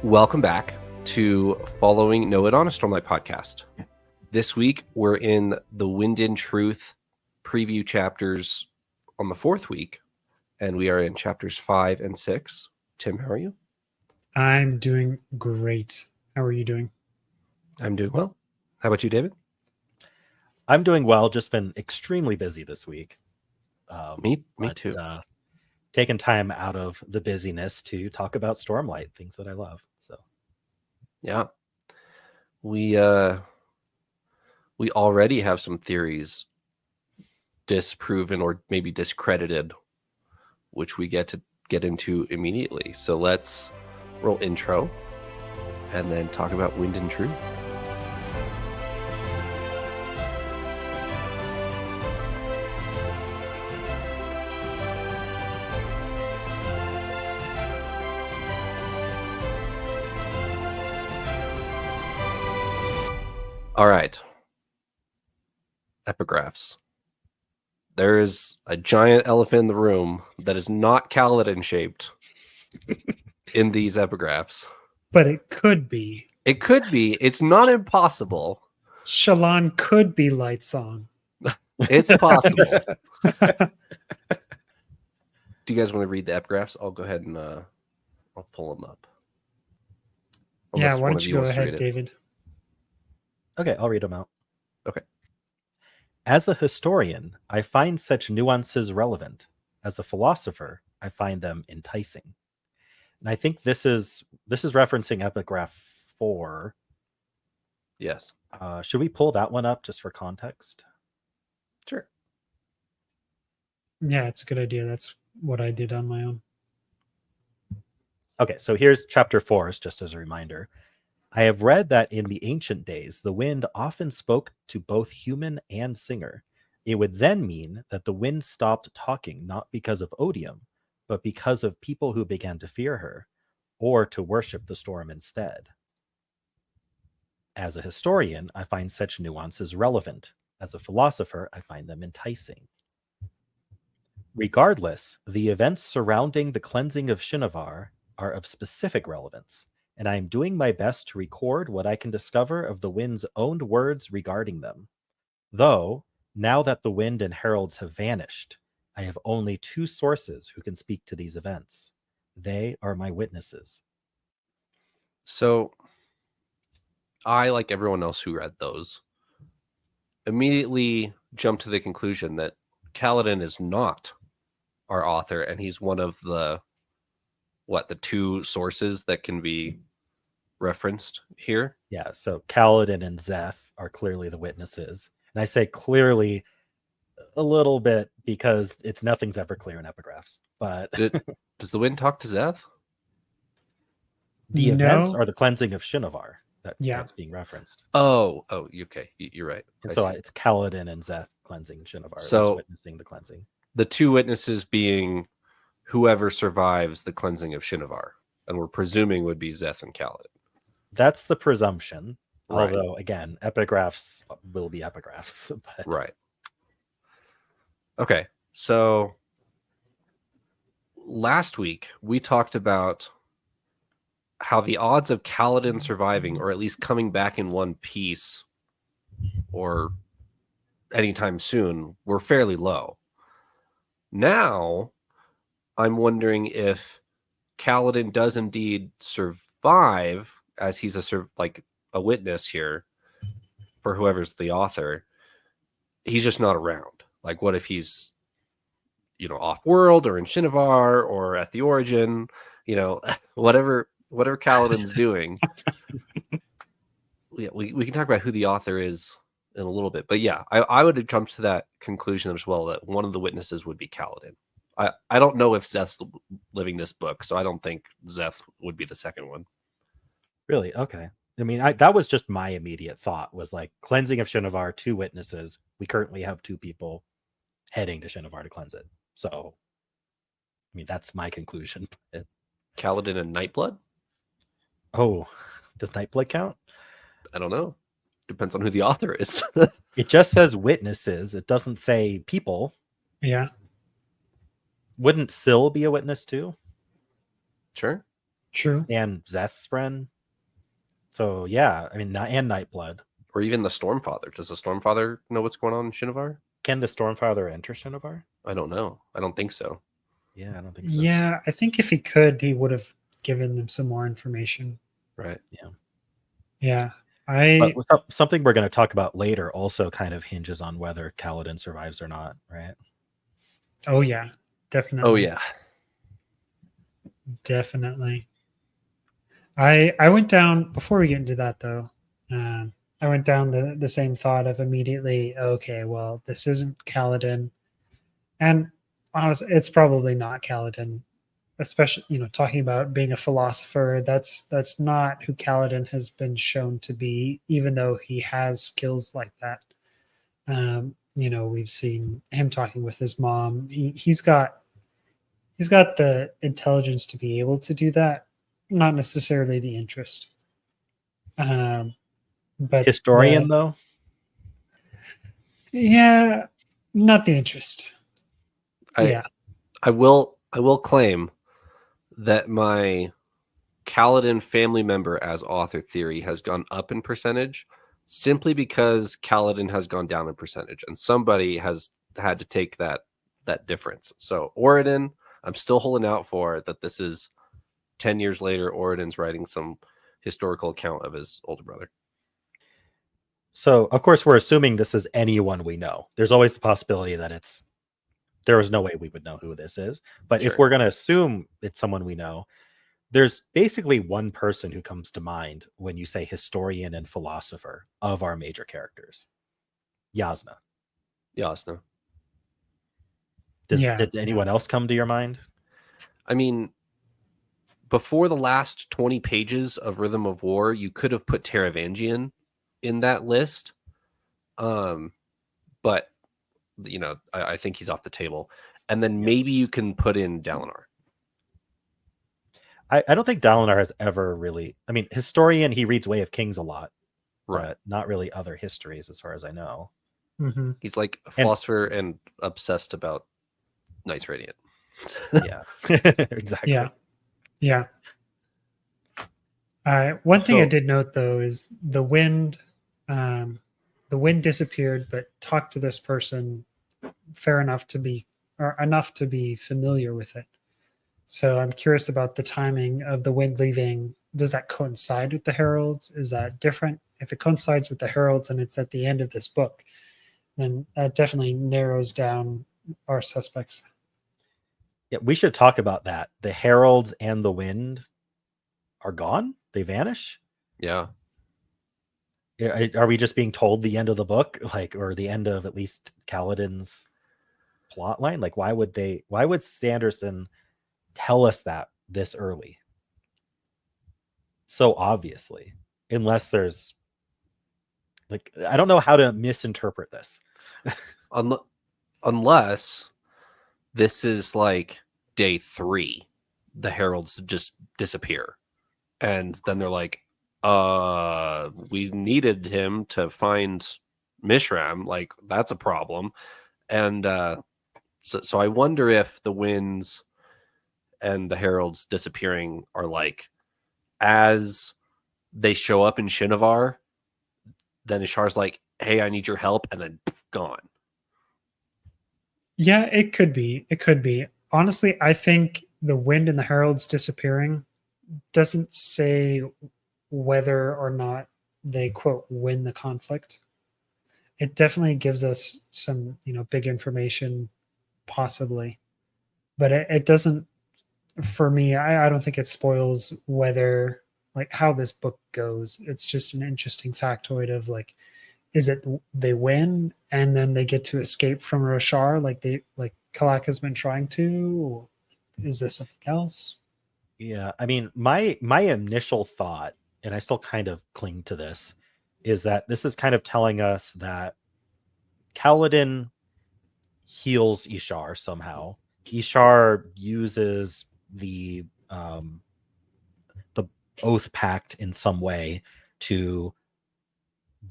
Welcome back to Following Know It on a Stormlight podcast. This week, we're in the Wind in Truth preview chapters on the fourth week, and we are in chapters 5 and 6. Tim, how are you? I'm doing great. How are you doing? I'm doing well. How about you, David? I'm doing well. Just been extremely busy this week. Me too. Taking time out of the busyness to talk about Stormlight, things that I love. So, yeah, we already have some theories disproven or maybe discredited, which we get into immediately. So let's roll intro and then talk about Wind and Truth. All right. Epigraphs. There is a giant elephant in the room that is not Kaladin shaped in these epigraphs. But it could be. It could be. It's not impossible. Shalon could be Light Song. It's possible. Do you guys want to read the epigraphs? I'll go ahead and I'll pull them up. Yeah, why don't you go ahead, David? Okay, I'll read them out. Okay. As a historian, I find such nuances relevant. As a philosopher, I find them enticing. And I think this is referencing epigraph 4. Yes. Should we pull that one up just for context? Sure. Yeah, it's a good idea. That's what I did on my own. Okay, so here's chapter 4, just as a reminder. I have read that in the ancient days, the wind often spoke to both human and singer. It would then mean that the wind stopped talking, not because of odium, but because of people who began to fear her, or to worship the storm instead. As a historian, I find such nuances relevant. As a philosopher, I find them enticing. Regardless, the events surrounding the cleansing of Shinovar are of specific relevance, and I am doing my best to record what I can discover of the wind's own words regarding them. Though, now that the wind and heralds have vanished, I have only 2 sources who can speak to these events. They are my witnesses. So, I, like everyone else who read those, immediately jumped to the conclusion that Kaladin is not our author, and he's one of the 2 sources that can be referenced here. Yeah, so Kaladin and Szeth are clearly the witnesses. And I say clearly a little bit because nothing's ever clear in epigraphs. But does the wind talk to Szeth? The events are the cleansing of Shinovar that's being referenced. Oh, okay, you're right. And so it's Kaladin and Szeth cleansing Shinovar, so witnessing the cleansing. The 2 witnesses being whoever survives the cleansing of Shinovar, and we're presuming would be Szeth and Kaladin. That's the presumption. Right. Although, again, epigraphs will be epigraphs. But... Right. Okay, so last week we talked about how the odds of Kaladin surviving, or at least coming back in one piece, or anytime soon, were fairly low. Now, I'm wondering if Kaladin does indeed survive, as he's a witness here for whoever's the author. He's just not around. Like, what if he's, off world or in Shinovar or at the origin, whatever Kaladin's doing. Yeah, we can talk about who the author is in a little bit, but yeah, I would have jumped to that conclusion as well, that one of the witnesses would be Kaladin. I don't know if Szeth's living this book, so I don't think Szeth would be the second one. Really? Okay. I mean, that was just my immediate thought, was like cleansing of Shinovar, 2 witnesses. We currently have 2 people heading to Shinovar to cleanse it. So, I mean, that's my conclusion. Kaladin and Nightblood? Oh, does Nightblood count? I don't know. Depends on who the author is. It just says witnesses. It doesn't say people. Yeah. Wouldn't Syl be a witness too? Sure. True. and Zethspren. So yeah, I mean, and Nightblood. Or even the Stormfather. Does the Stormfather know what's going on in Shinovar? Can the Stormfather enter Shinovar? I don't know. I don't think so. Yeah, I don't think so. Yeah, I think if he could, he would have given them some more information. Right. Yeah. But something we're going to talk about later also kind of hinges on whether Kaladin survives or not, right? Oh yeah, definitely. Oh yeah. Definitely. I went down before we get into that though. I went down the same thought of immediately. Okay, well, this isn't Kaladin, and honestly, it's probably not Kaladin. Especially, talking about being a philosopher, that's not who Kaladin has been shown to be. Even though he has skills like that, we've seen him talking with his mom. He's got the intelligence to be able to do that, not necessarily the interest. But Historian, though? Yeah, not the interest. I will claim that my Kaladin family member as author theory has gone up in percentage simply because Kaladin has gone down in percentage, and somebody has had to take that difference. So Oridon, I'm still holding out for that. This is 10 years later. Oridon's writing some historical account of his older brother. So, of course, we're assuming this is anyone we know. There's always the possibility that there is no way we would know who this is. But Sure. If we're going to assume it's someone we know, there's basically one person who comes to mind when you say historian and philosopher of our major characters. Yasna. Did anyone else come to your mind? I mean, before the last 20 pages of Rhythm of War, you could have put Taravangian in that list. But I think he's off the table. And then maybe you can put in Dalinar. I don't think Dalinar has ever really... I mean, historian, he reads Way of Kings a lot. Right. But not really other histories as far as I know. Mm-hmm. He's like a philosopher and obsessed about Knights Radiant. Yeah. Exactly. Yeah. One thing I did note though is the wind disappeared, but talked to this person enough to be familiar with it. So I'm curious about the timing of the wind leaving. Does that coincide with the Heralds? Is that different? If it coincides with the Heralds and it's at the end of this book, then that definitely narrows down our suspects. Yeah, we should talk about that. The Heralds and the wind are gone? They vanish? Yeah. Are we just being told the end of the book, or the end of at least Kaladin's plot line? Why would Sanderson tell us that this early? So obviously, unless there's I don't know how to misinterpret this. Unless this is day 3, the Heralds just disappear. And then they're like, we needed him to find Mishram. That's a problem. And so I wonder if the winds and the Heralds disappearing are as they show up in Shinovar, then Ishar's like, hey, I need your help, and then gone. Yeah, it could be. Honestly, I think the wind and the Heralds disappearing doesn't say whether or not they quote win the conflict. It definitely gives us some big information, possibly, but it doesn't. For me, I don't think it spoils whether how this book goes. It's just an interesting factoid of is it they win and then they get to escape from Rashar like Kalak has been trying to, or is this something else? Yeah, I mean, my initial thought, and I still kind of cling to this, is that this is kind of telling us that Kaladin heals Ishar somehow. Ishar uses the Oath Pact in some way to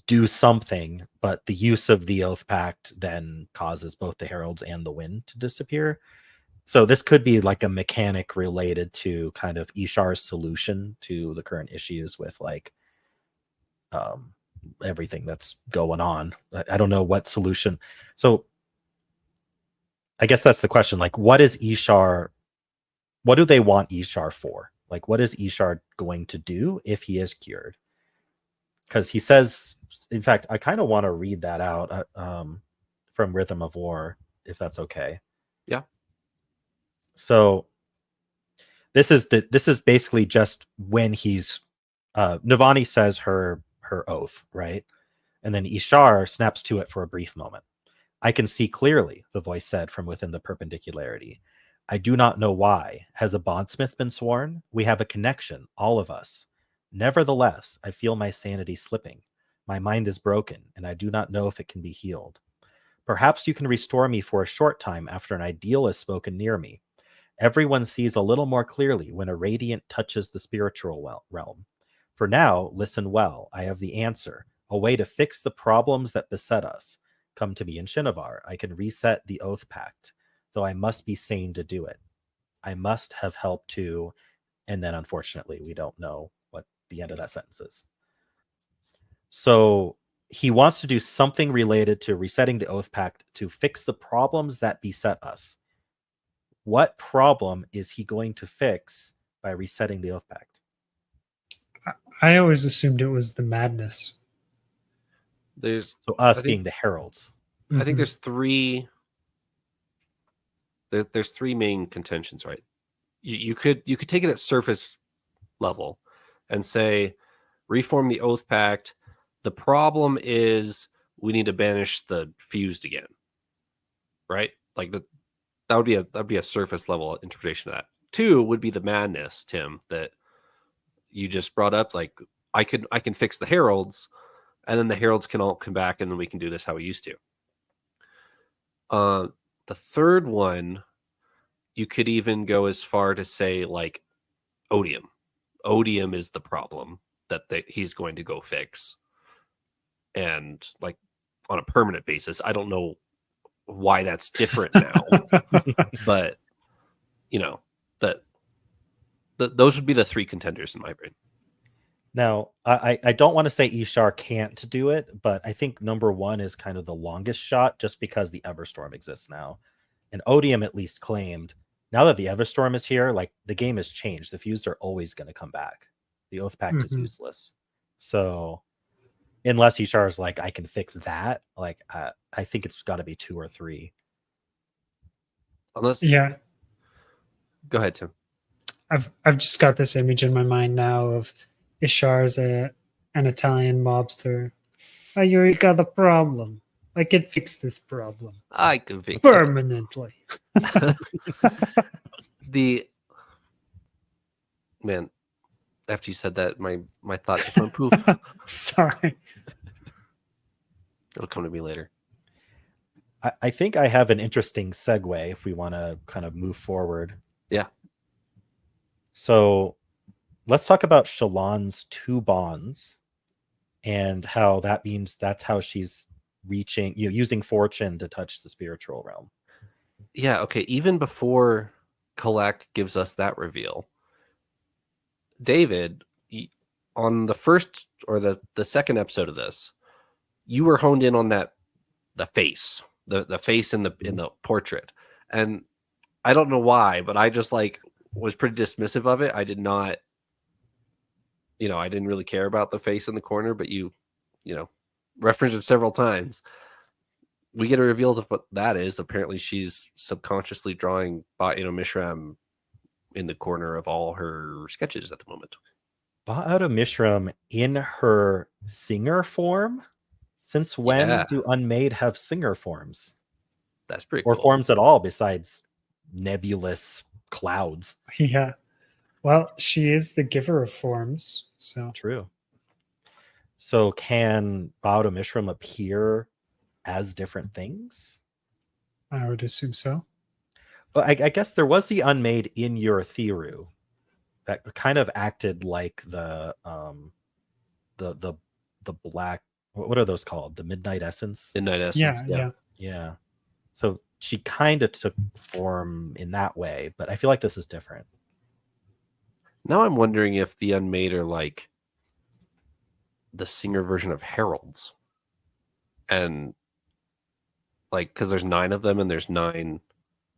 do something, but the use of the Oath Pact then causes both the Heralds and the wind to disappear. So this could be like a mechanic related to kind of Ishar's solution to the current issues with like everything that's going on. I don't know what solution. So I guess that's the question. Like, what is Ishar? What do they want Ishar for? Like, what is Ishar going to do if he is cured? Because he says, in fact, I kind of want to read that out from Rhythm of War, if that's okay. Yeah. So this is basically just when he's Navani says her oath, right? And then Ishar snaps to it for a brief moment. I can see clearly, the voice said from within the perpendicularity. I do not know why. Has a bondsmith been sworn? We have a connection, all of us. Nevertheless, I feel my sanity slipping. My mind is broken, and I do not know if it can be healed. Perhaps you can restore me for a short time after an ideal has spoken near me. Everyone sees a little more clearly when a radiant touches the spiritual realm. For now, listen well. I have the answer, a way to fix the problems that beset us. Come to me in Shinovar. I can reset the Oath Pact, though I must be sane to do it. I must have help too, and then unfortunately, we don't know what the end of that sentence is. So he wants to do something related to resetting the Oath Pact to fix the problems that beset us. What problem is he going to fix by resetting the Oath Pact? I always assumed it was the madness. There's So us being the Heralds. I think there's three. There's three main contentions, right? You could take it at surface level and say, reform the Oath Pact. The problem is we need to banish the fused again, right? Like that would be a surface level interpretation of that. Two would be the madness, Tim, that you just brought up. Like I can fix the Heralds, and then the Heralds can all come back, and then we can do this how we used to. The third one, you could even go as far to say like odium. Odium is the problem that he's going to go fix, and like on a permanent basis. I don't know why that's different now, but you know that those would be the three contenders in my brain. Now, I don't want to say Ishar can't do it, but I think number one is kind of the longest shot just because the Everstorm exists now. And Odium at least claimed, now that the Everstorm is here, like the game has changed. The Fused are always going to come back. The Oath Pact is useless. So unless Ishar is like, I can fix that, like I think it's got to be two or three. Unless, yeah. Go ahead, Tim. I've just got this image in my mind now of Ishar as an Italian mobster. Oh, you got a problem. I can fix this problem. I can fix permanently. Man, after you said that, my thought just went poof. Sorry. It'll come to me later. I think I have an interesting segue if we want to kind of move forward. Yeah. So let's talk about Shalon's two bonds and how that means that's how she's reaching, using fortune to touch the spiritual realm. Yeah, okay. Even before Collect gives us that reveal, David, on the first or the second episode of this, you were honed in on the face, the face in the portrait. And I don't know why, but I just was pretty dismissive of it. I did not, I didn't really care about the face in the corner, but you referenced it several times. We get a reveal of what that is. Apparently she's subconsciously drawing Mishram in the corner of all her sketches at the moment. Ba'ada Mishram in her singer form? Since when do Unmade have singer forms? That's pretty cool. Or forms at all besides nebulous clouds. Yeah. Well, she is the giver of forms, so true. So can Ba'ada Mishram appear as different things? I would assume so. Well, I guess there was the Unmade in your Thiru that kind of acted like the black. What are those called? The Midnight Essence. Midnight Essence. Yeah. Yeah. So she kind of took form in that way, but I feel like this is different. Now I'm wondering if the Unmade are like the singer version of Heralds. And like, because there's 9 of them and there's 9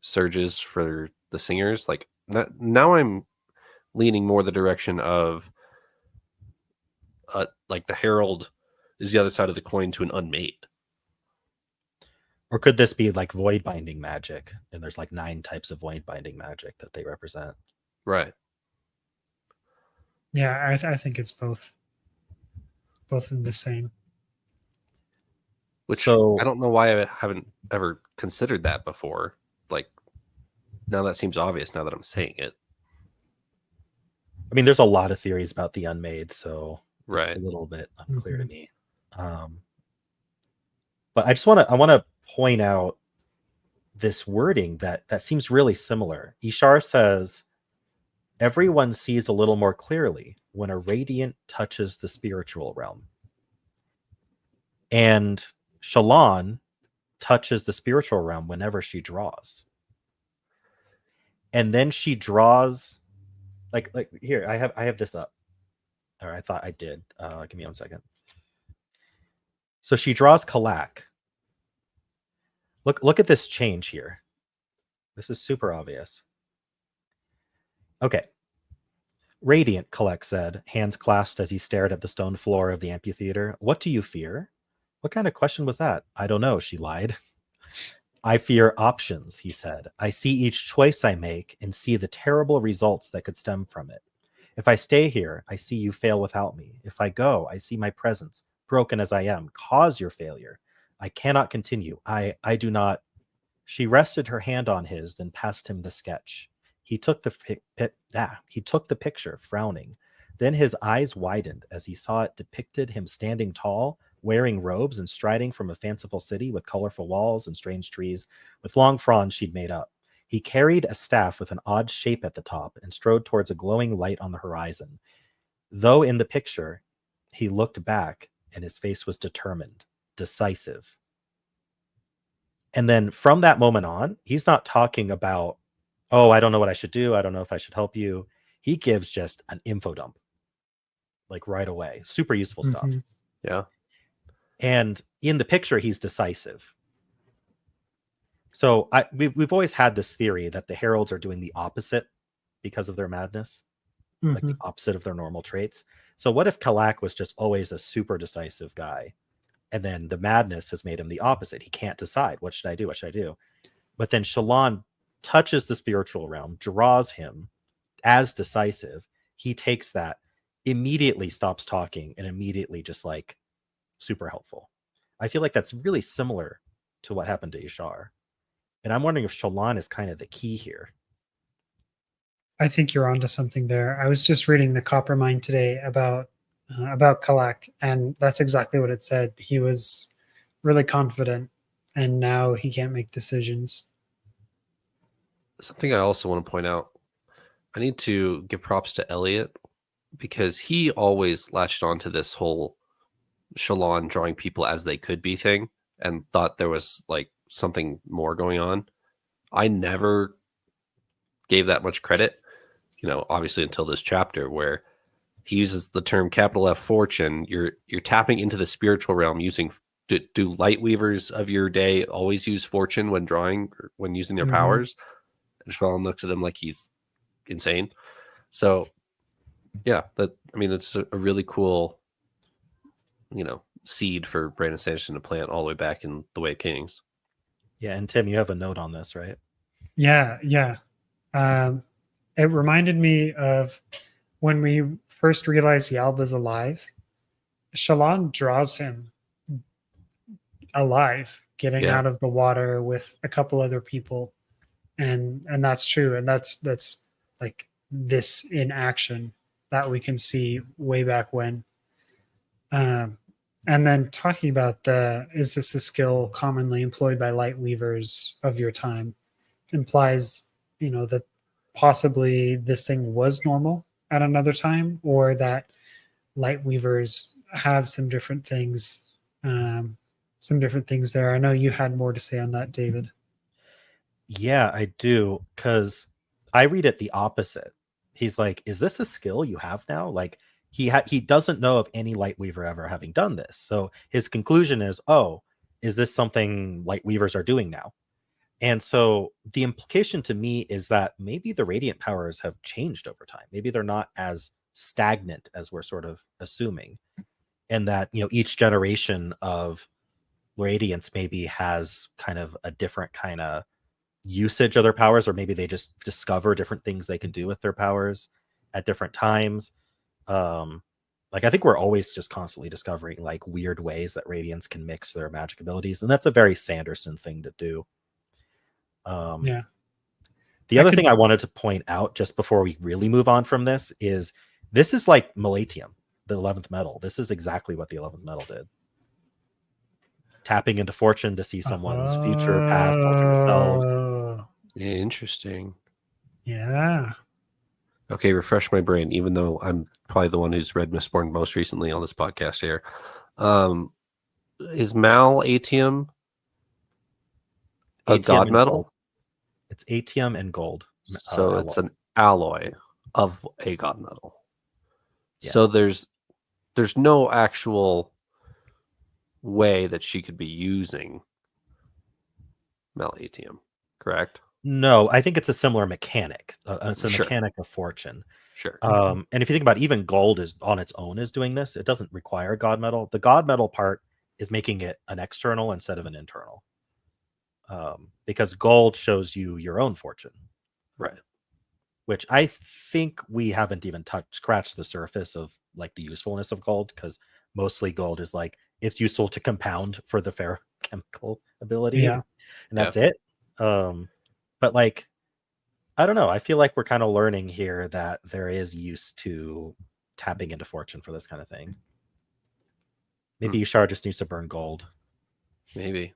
surges for the singers. Like, now I'm leaning more the direction of like the Herald is the other side of the coin to an Unmade. Or could this be like void binding magic? And there's like 9 types of void binding magic that they represent. Right. Yeah, I think it's both. Both in the same. Which So, I don't know why I haven't ever considered that before. Like, now that seems obvious now that I'm saying it. I mean, there's a lot of theories about the Unmade, so Right. it's a little bit unclear to me. But I want to point out this wording that seems really similar. Ishar says, everyone sees a little more clearly when a radiant touches the spiritual realm. And Shalon touches the spiritual realm whenever she draws. And then she draws like here, I have this up. Or I thought I did. Give me 1 second. So she draws Kalak. Look at this change here. This is super obvious. Okay. Radiant, Kalak said, hands clasped as he stared at the stone floor of the amphitheater. What do you fear? What kind of question was that? I don't know, she lied. I fear options, he said. I see each choice I make and see the terrible results that could stem from it. If I stay here, I see you fail without me. If I go, I see my presence, broken as I am, cause your failure. I cannot continue. I do not. She rested her hand on his, then passed him the sketch. He took the picture, frowning. Then his eyes widened as he saw it depicted him standing tall, wearing robes and striding from a fanciful city with colorful walls and strange trees with long fronds she'd made up. He carried a staff with an odd shape at the top and strode towards a glowing light on the horizon. Though in the picture, he looked back and his face was determined, decisive. And then from that moment on, he's not talking about, oh, I don't know what I should do. I don't know if I should help you. He gives just an info dump, like right away. Super useful stuff. Yeah. And in the picture, he's decisive. So we've always had this theory that the Heralds are doing the opposite because of their madness, like the opposite of their normal traits. So what if Kalak was just always a super decisive guy? And then the madness has made him the opposite. He can't decide. What should I do? What should I do? But then Shalon touches the spiritual realm, draws him as decisive. He takes that, immediately stops talking, and immediately just like super helpful. I feel like that's really similar to what happened to Ishar. And I'm wondering if Shalon is kind of the key here. I think you're onto something there. I was just reading the Copper Mine today about Kalak, and that's exactly what it said. He was really confident, and now he can't make decisions. Something I also want to point out, I need to give props to Elliot because he always latched onto this whole Shalon drawing people as they could be thing and thought there was like something more going on. I never gave that much credit, obviously until this chapter where he uses the term capital F fortune. You're tapping into the spiritual realm using. Do light weavers of your day always use fortune when drawing or when using their powers? And Shalon looks at him like he's insane. So, yeah, it's a really cool, seed for Brandon Sanderson to plant all the way back in the Way of Kings. Yeah, and Tim, you have a note on this, right? Yeah. It reminded me of when we first realized Yalba's alive. Shalon draws him alive, getting out of the water with a couple other people, and that's true, and that's like this in action that we can see way back when. And then talking about is this a skill commonly employed by light weavers of your time, implies that possibly this thing was normal at another time, or that light weavers have some different things there. I know you had more to say on that, David. Yeah, I do, because I read it the opposite. He's like, "Is this a skill you have now?" Like he doesn't know of any Lightweaver ever having done this. So his conclusion is, "Oh, is this something Lightweavers are doing now?" And so the implication to me is that maybe the Radiant powers have changed over time. Maybe they're not as stagnant as we're sort of assuming, and that each generation of Radiance maybe has kind of a different kind of usage of their powers, or maybe they just discover different things they can do with their powers at different times. Like I think we're always just constantly discovering like weird ways that Radiants can mix their magic abilities, and that's a very Sanderson thing to do. Yeah. The other thing I wanted to point out just before we really move on from this is like Malatium, the 11th metal. This is exactly what the 11th metal did. Tapping into fortune to see someone's future, past, alternate selves. Yeah, interesting. Yeah. Okay, refresh my brain, even though I'm probably the one who's read Mistborn most recently on this podcast here. Is Malatium a god metal? Gold. It's atium and gold. So it's an alloy of a god metal. Yeah. So there's no actual way that she could be using Malatium, correct? No, I think it's a similar mechanic. It's a mechanic of fortune. Sure. And if you think about it, even gold is on its own is doing this. It doesn't require god metal. The god metal part is making it an external instead of an internal. Because gold shows you your own fortune. Right. Which I think we haven't even scratched the surface of like the usefulness of gold, because mostly gold is like it's useful to compound for the ferrochemical ability. Yeah. And that's it. But like, I don't know. I feel like we're kind of learning here that there is use to tapping into fortune for this kind of thing. Maybe Ishar just needs to burn gold. Maybe.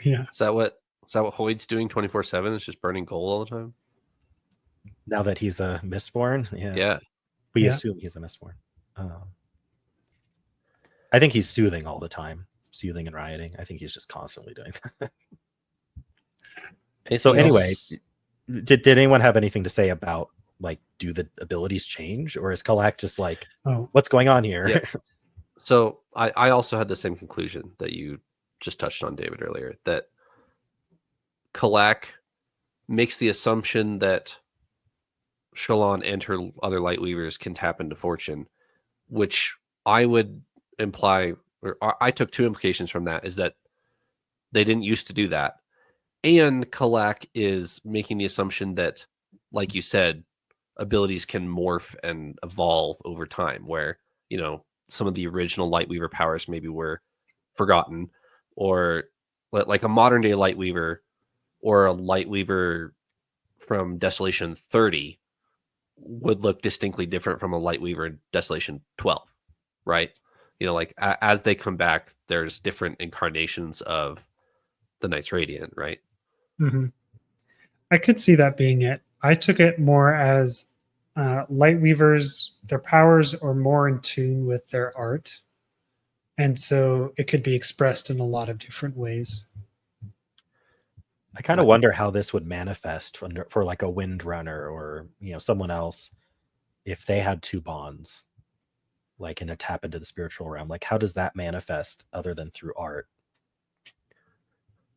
Yeah. Is that what Hoyd's doing 24/7? Is just burning gold all the time? Now that he's a Mistborn? Yeah. We assume he's a Mistborn. I think he's soothing all the time. Soothing and rioting. I think he's just constantly doing that. So anyway, did anyone have anything to say about like, do the abilities change, or is Kalak just like, what's going on here? Yeah. So I also had the same conclusion that you just touched on, David, earlier, that Kalak makes the assumption that Shalon and her other Lightweavers can tap into fortune, which I would imply, or I took two implications from that, is that they didn't used to do that. And Kalak is making the assumption that, like you said, abilities can morph and evolve over time, where, some of the original Lightweaver powers maybe were forgotten, or like a modern day Lightweaver or a Lightweaver from Desolation 30 would look distinctly different from a Lightweaver in Desolation 12, right? Like as they come back, there's different incarnations of the Knights Radiant, right? Mm-hmm. I could see that being it. I took it more as Lightweavers, their powers are more in tune with their art. And so it could be expressed in a lot of different ways. I kind of wonder how this would manifest for like a Windrunner or someone else, if they had two bonds, like in a tap into the spiritual realm. Like, how does that manifest other than through art?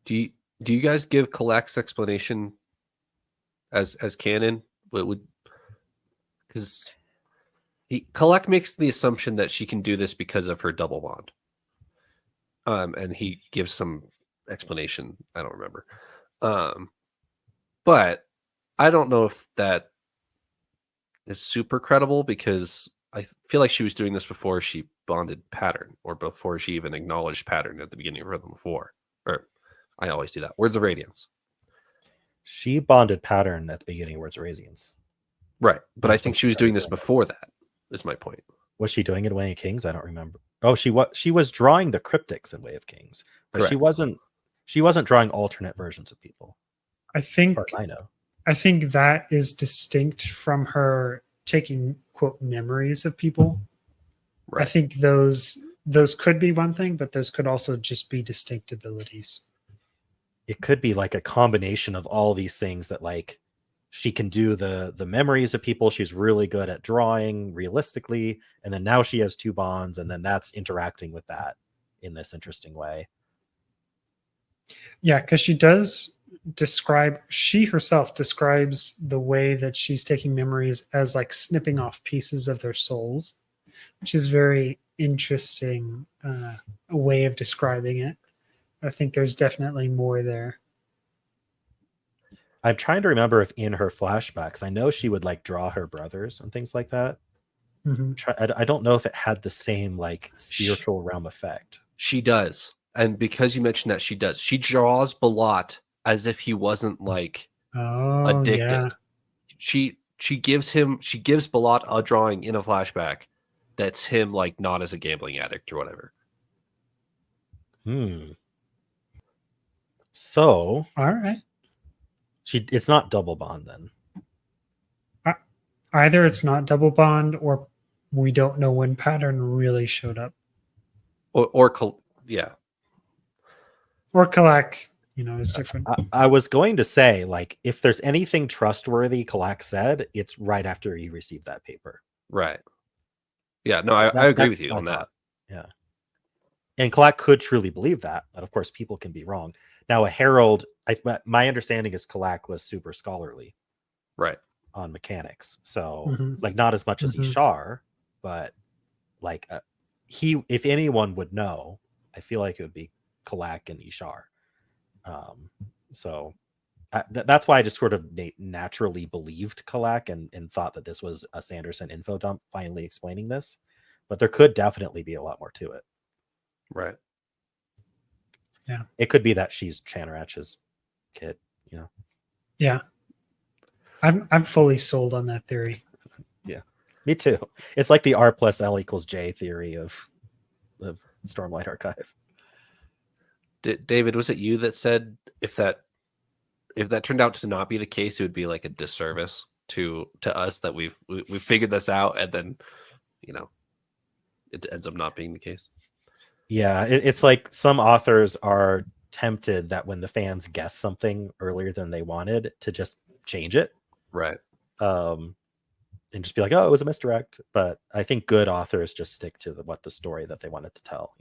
Do you guys give Kalak's explanation as canon? Because Kalak makes the assumption that she can do this because of her double bond. And he gives some explanation. I don't remember. But I don't know if that is super credible, because I feel like she was doing this before she bonded Pattern, or before she even acknowledged Pattern at the beginning of Rhythm 4. Or I always do that. Words of Radiance. She bonded Pattern at the beginning of Words of Radiance. Right. But I think she was doing this before that, is my point. Was she doing it in Way of Kings? I don't remember. Oh, she was drawing the cryptics in Way of Kings. But correct. She wasn't drawing alternate versions of people. I think I know. I think that is distinct from her taking quote memories of people. Right. I think those could be one thing, but those could also just be distinct abilities. it could be like a combination of all these things that like she can do the memories of people. She's really good at drawing realistically. And then now she has two bonds, and then that's interacting with that in this interesting way. Yeah, because she herself describes the way that she's taking memories as like snipping off pieces of their souls, which is very interesting way of describing it. I think there's definitely more there. I'm trying to remember if in her flashbacks, I know she would like draw her brothers and things like that. I don't know if it had the same like spiritual realm effect. She does. And because you mentioned that, she does. She draws Balat as if he wasn't like addicted. Yeah. She gives Balat a drawing in a flashback that's him like not as a gambling addict or whatever. So all right. It's not double bond then. Either it's not double bond, or we don't know when pattern really showed up. Or Kalak, is different. I was going to say, like, if there's anything trustworthy Kalak said, it's right after he received that paper. Right. Yeah, no, I agree with you on that. Yeah. And Kalak could truly believe that, but of course people can be wrong. Now a herald, my understanding is Kalak was super scholarly. Right. On mechanics. So like not as much as Ishar, but like if anyone would know, I feel like it would be Kalak and Ishar. So that's why I just sort of naturally believed Kalak and thought that this was a Sanderson info dump finally explaining this, but there could definitely be a lot more to it. Right. Yeah. It could be that she's Chanarach's kid, Yeah. I'm fully sold on that theory. Yeah. Me too. It's like the R plus L equals J theory of the Stormlight Archive. David, was it you that said if that turned out to not be the case, it would be like a disservice to us that we figured this out, and then it ends up not being the case? Yeah, it's like some authors are tempted that when the fans guess something earlier than they wanted to just change it, right? And just be like, oh, it was a misdirect. But I think good authors just stick to the story that they wanted to tell,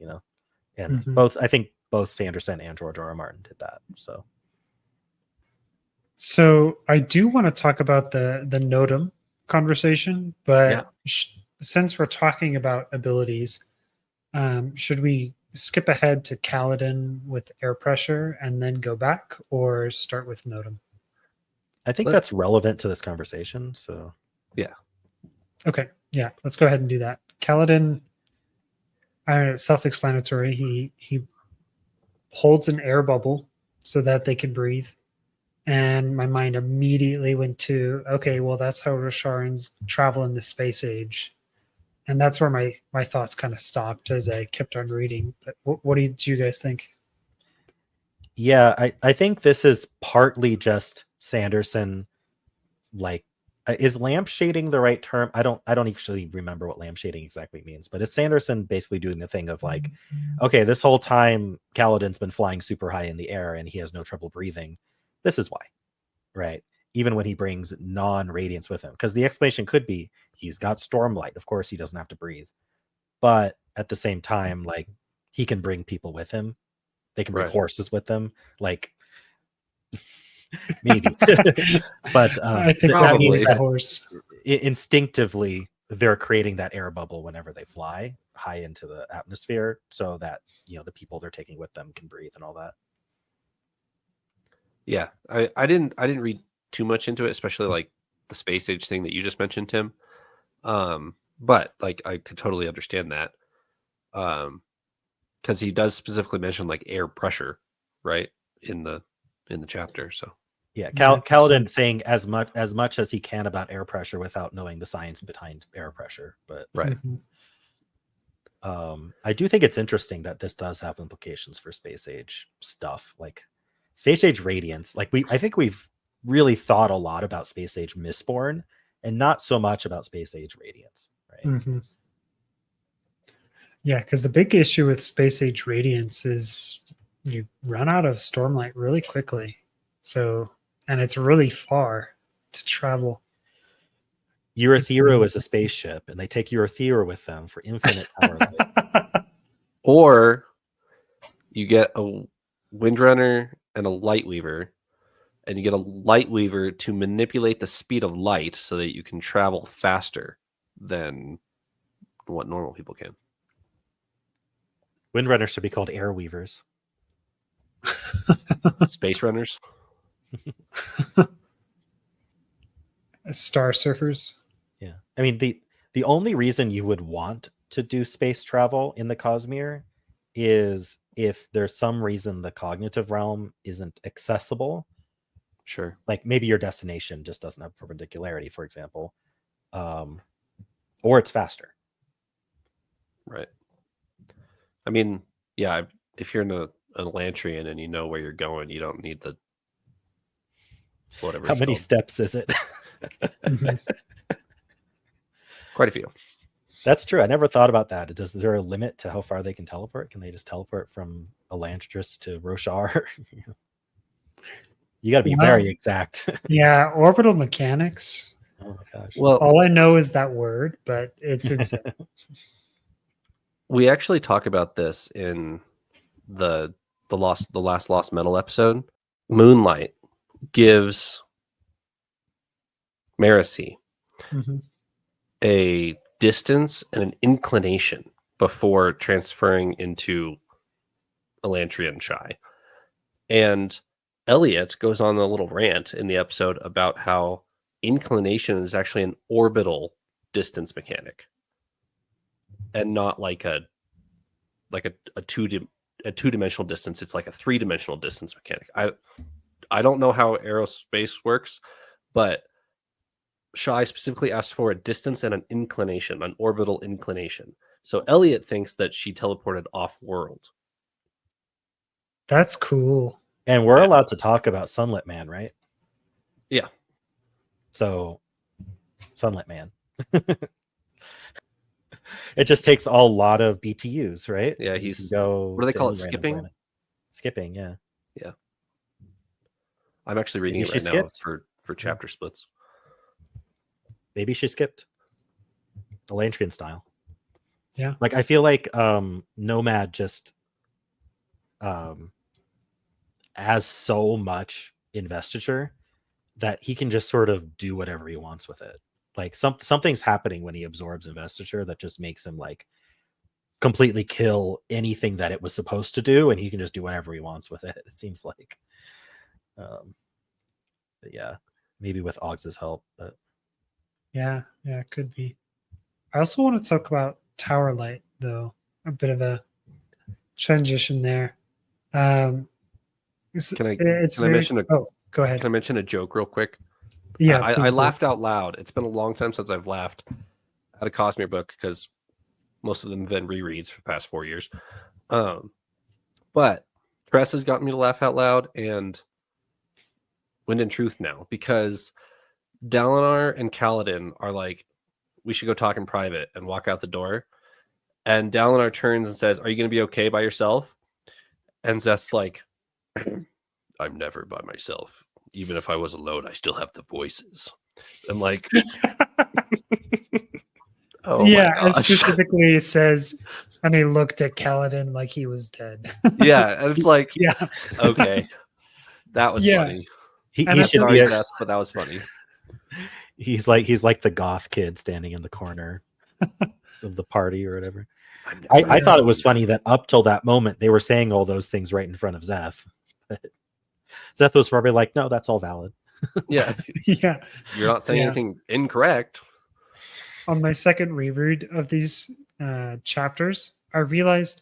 And I think both Sanderson and George R. R. Martin did that. So I do want to talk about the Notum conversation, but since we're talking about abilities, should we skip ahead to Kaladin with air pressure and then go back, or start with Notum? I think that's relevant to this conversation. So yeah. Okay. Yeah. Let's go ahead and do that. Kaladin, self-explanatory. He holds an air bubble so that they can breathe. And my mind immediately went to, okay, well, that's how Rasharans travel in the space age. And that's where my thoughts kind of stopped as I kept on reading. But what did you guys think? Yeah, I think this is partly just Sanderson, like, is lampshading the right term? I don't actually remember what lampshading exactly means, but it's Sanderson basically doing the thing of like, okay, this whole time Kaladin's been flying super high in the air and he has no trouble breathing. This is why, right? Even when he brings non-radiance with him, because the explanation could be he's got Stormlight. Of course, he doesn't have to breathe, but at the same time, like, he can bring people with him. They can bring horses with them, like. Maybe, but I think that means that horse. Instinctively, they're creating that air bubble whenever they fly high into the atmosphere, so that the people they're taking with them can breathe and all that. Yeah, I didn't read too much into it, especially like the space age thing that you just mentioned, Tim. But like I could totally understand that, because he does specifically mention like air pressure, right, in the chapter. So yeah, Kaladin saying as much as he can about air pressure without knowing the science behind air pressure, but right. I do think it's interesting that this does have implications for space age stuff, like space age radiance. Like I think we've really thought a lot about space age Mistborn and not so much about space age radiance, right? Yeah, because the big issue with space age radiance is you run out of Stormlight really quickly. So, and it's really far to travel. Eurythero is a spaceship, and they take Eurythero with them for infinite power light. Or you get a Windrunner and a Lightweaver, and you get a Lightweaver to manipulate the speed of light so that you can travel faster than what normal people can. Windrunners should be called air weavers. Space runners. Star surfers. Yeah. I mean, the only reason you would want to do space travel in the Cosmere is if there's some reason the cognitive realm isn't accessible. Sure. Like maybe your destination just doesn't have perpendicularity, for example. Or it's faster. Right. I mean, yeah, if you're in an Elantrian and you know where you're going, you don't need the whatever. How many steps is it? Quite a few. That's true. I never thought about that. Is there a limit to how far they can teleport? Can they just teleport from Elantris to Rashar? You got to be very exact. Yeah, orbital mechanics. Oh my gosh. Well, all I know is that word, but it's we actually talk about this in the last Lost Metal episode. Moonlight gives Marasi a distance and an inclination before transferring into Elantrian Shy. And Elliot goes on a little rant in the episode about how inclination is actually an orbital distance mechanic and not like a two-dimensional distance. It's like a three-dimensional distance mechanic. I don't know how aerospace works, but Shy specifically asked for a distance and an inclination, an orbital inclination. So Elliot thinks that she teleported off-world. That's cool. And we're allowed to talk about Sunlit Man, right? Yeah. So, Sunlit Man. It just takes a lot of BTUs, right? Yeah, he's what do they call it? Skipping? Skipping, yeah. Yeah. I'm actually reading it right now for chapter splits. Maybe she skipped. Elantrian style. Yeah. Like I feel like Nomad just has so much investiture that he can just sort of do whatever he wants with it. Like something's happening when he absorbs investiture that just makes him like completely kill anything that it was supposed to do, and he can just do whatever he wants with it. It seems like, but yeah, maybe with Oggs's help. But yeah, it could be. I also want to talk about Tower Light, though. A bit of a transition there. Can I mention a? Oh, go ahead. Can I mention a joke real quick? Yeah, I laughed out loud. It's been a long time since I've laughed at a Cosmere book because most of them have been rereads for the past 4 years. But Tress has gotten me to laugh out loud, and Wind and Truth now, because Dalinar and Kaladin are like, we should go talk in private, and walk out the door. And Dalinar turns and says, "Are you going to be okay by yourself?" And Zeth's like, "I'm never by myself. Even if I was alone, I still have the voices." I'm like, oh yeah, it specifically says, and he looked at Kaladin like he was dead. Yeah, and it's like, yeah, okay, that was funny. He should be Zeth, but that was funny. He's like the goth kid standing in the corner of the party or whatever. I thought it was funny that up till that moment they were saying all those things right in front of Zeth. Zeth was probably like, "No, that's all valid." Yeah, yeah. You're not saying anything incorrect. On my second reread of these chapters, I realized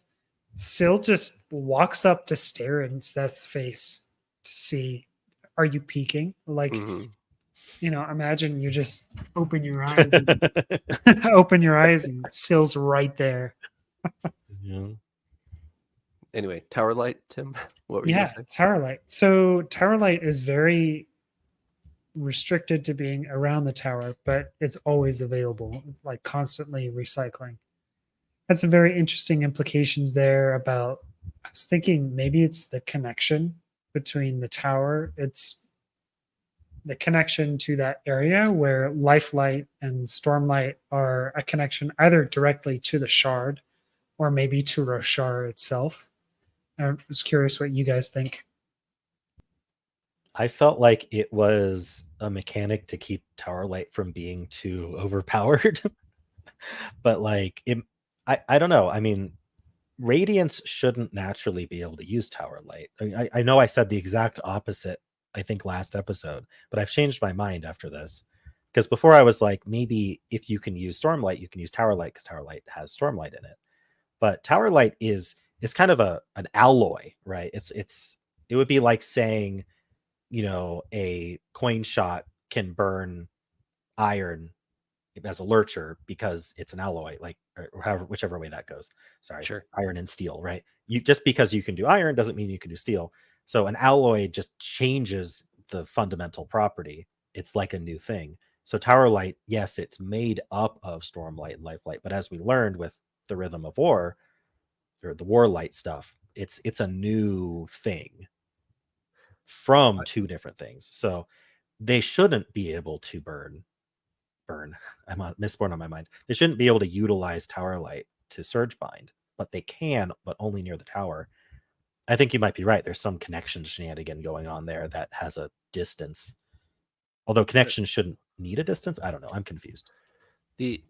Syl just walks up to stare in Seth's face to see, are you peeking? Like, imagine you just open your eyes, and Syl's right there. Yeah. Anyway, Tower Light, Tim. What were you saying? Tower Light. So Tower Light is very restricted to being around the tower, but it's always available, like constantly recycling. Had some very interesting implications there about I was thinking maybe it's the connection between the tower. It's the connection to that area where Lifelight and Stormlight are a connection either directly to the shard or maybe to Rashar itself. I was curious what you guys think. I felt like it was a mechanic to keep Tower Light from being too overpowered. But like I don't know. I mean, Radiance shouldn't naturally be able to use Tower Light. I know I said the exact opposite, I think, last episode, but I've changed my mind after this. Because before I was like, maybe if you can use Stormlight, you can use Tower Light because Tower Light has Stormlight in it. But Tower Light is kind of an alloy, right? It would be like saying, you know, a coin shot can burn iron as a lurcher because it's an alloy, like, or however, whichever way that goes. Sorry, Sure. Iron and steel, right? You just because you can do iron doesn't mean you can do steel. So an alloy just changes the fundamental property. It's like a new thing. So Tower Light, yes, it's made up of Stormlight and Lifelight, but as we learned with the Rhythm of War, or the Warlight stuff, it's a new thing from two different things. So they shouldn't be able to burn. I'm on Mistborn on my mind. They shouldn't be able to utilize Tower Light to Surge Bind, but they can, but only near the tower. I think you might be right. There's some connection shenanigan going on there that has a distance. Although connection shouldn't need a distance. I don't know. I'm confused. The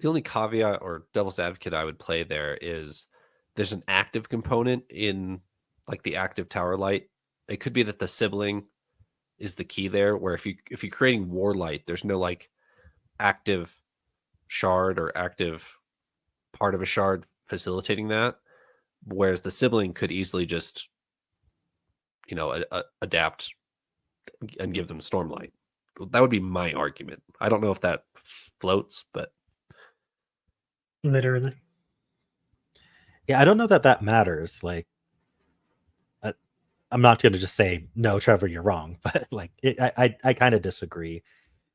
only caveat or devil's advocate I would play there is there's an active component in like the active Tower Light. It could be that the sibling is the key there, where if you're creating Warlight, there's no like active shard or active part of a shard facilitating that, whereas the sibling could easily just, you know, adapt and give them Stormlight. That would be my argument. I don't know if that floats, but Literally. Yeah, I don't know that matters. Like, I'm not going to just say, no, Trevor, you're wrong. But like, I kind of disagree.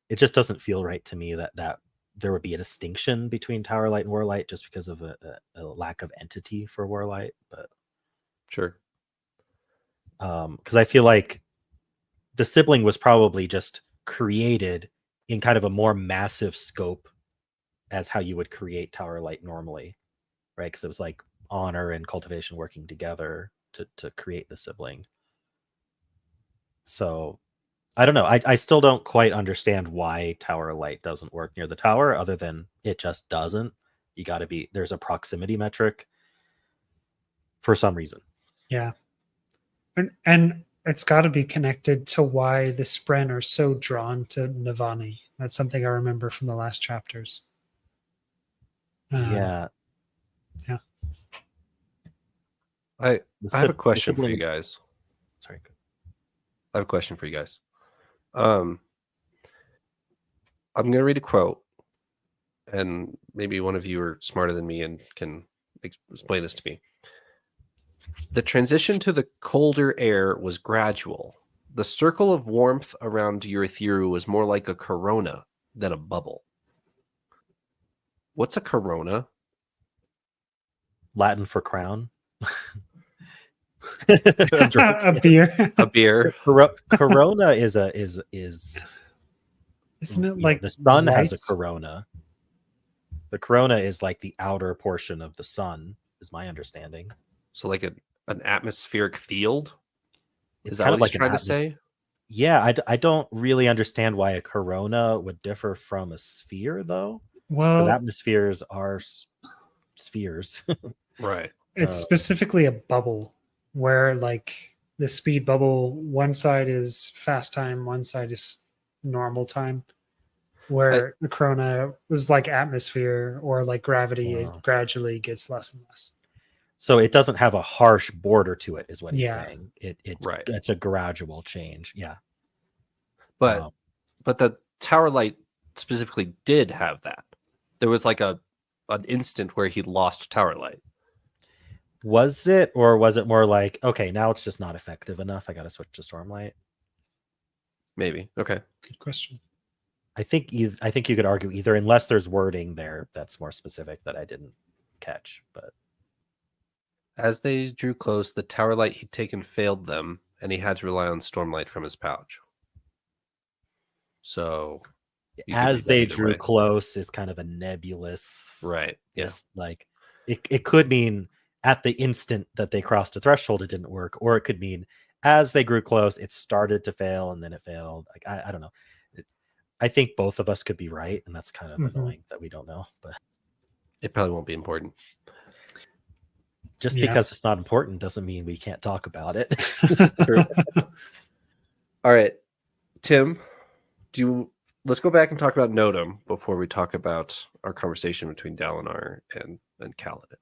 It just doesn't feel right to me that there would be a distinction between Tower Light and Warlight just because of a lack of entity for Warlight. But sure. Because I feel like the sibling was probably just created in kind of a more massive scope as how you would create Tower Light normally, right? Because it was like honor and cultivation working together to create the sibling. So I don't know. I still don't quite understand why Tower Light doesn't work near the tower, other than it just doesn't. There's a proximity metric for some reason. Yeah. And it's got to be connected to why the Spren are so drawn to Navani. That's something I remember from the last chapters. Yeah. I have a question for you guys. Sorry. I have a question for you guys. I'm going to read a quote, and maybe one of you are smarter than me and can explain this to me. The transition to the colder air was gradual. The circle of warmth around Urithiru was more like a corona than a bubble. What's a corona? Latin for crown. A beer. A beer. Corona is Isn't it like the sun light? has a corona. The corona is like the outer portion of the sun, is my understanding. So like an atmospheric field? It's Is that kind what of he's like trying to say? Yeah, I don't really understand why a corona would differ from a sphere, though. Because Well, atmospheres are spheres. Right. it's specifically a bubble where like the speed bubble, one side is fast time, one side is normal time. Where the corona was like atmosphere or like gravity, Wow. it gradually gets less and less. So it doesn't have a harsh border to it, is what he's Yeah. saying. Right. It's a gradual change. Yeah. But the Tower Light specifically did have that. There was like an instant where he lost Tower Light. Was it, or was it more like, okay, now it's just not effective enough, I got to switch to Stormlight? Maybe. Okay. Good question. I think you could argue either, unless there's wording there that's more specific that I didn't catch. But As they drew close, the tower light he'd taken failed them, and he had to rely on Stormlight from his pouch. So you could read As that they either drew way. close is kind of a nebulous. Right. Yeah. This like it could mean at the instant that they crossed a threshold it didn't work, or it could mean as they grew close it started to fail and then it failed. Like I don't know. I think both of us could be right, and that's kind of annoying that we don't know. But It probably won't be important. just Yeah. because it's not important doesn't mean we can't talk about it. True. All right, Tim, let's go back and talk about Nodum before we talk about our conversation between Dalinar and Kaladin.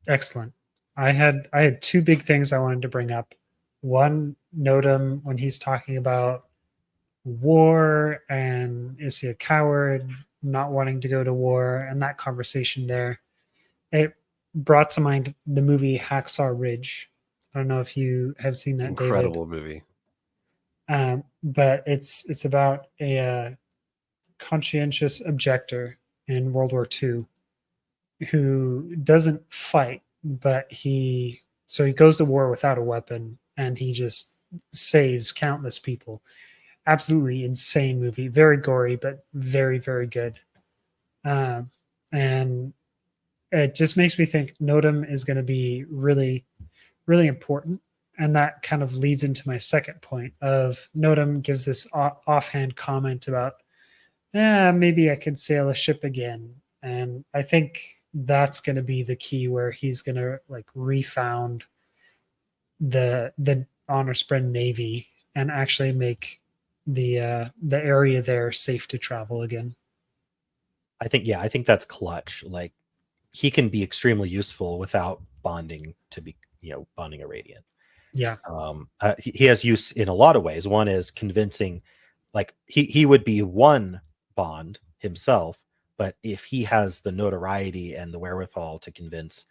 Excellent. I had two big things I wanted to bring up. One, Nodum, when he's talking about war and is he a coward, not wanting to go to war, and that conversation there, it brought to mind the movie Hacksaw Ridge. I don't know if you have seen that, Incredible movie. David. But it's about a conscientious objector in World War II who doesn't fight, but he goes to war without a weapon and he just saves countless people. Absolutely insane movie, very gory, but very, very good. And it just makes me think Nodum is going to be really, really important. And that kind of leads into my second point of Nodum gives this offhand comment about, maybe I could sail a ship again. And I think that's going to be the key where he's going to like refound the Honor Spren Navy and actually make the area there safe to travel again. I think that's clutch. Like he can be extremely useful without bonding to be, bonding a Radiant. Yeah. He has use in a lot of ways. One is convincing, like he would be one bond himself, but if he has the notoriety and the wherewithal to convince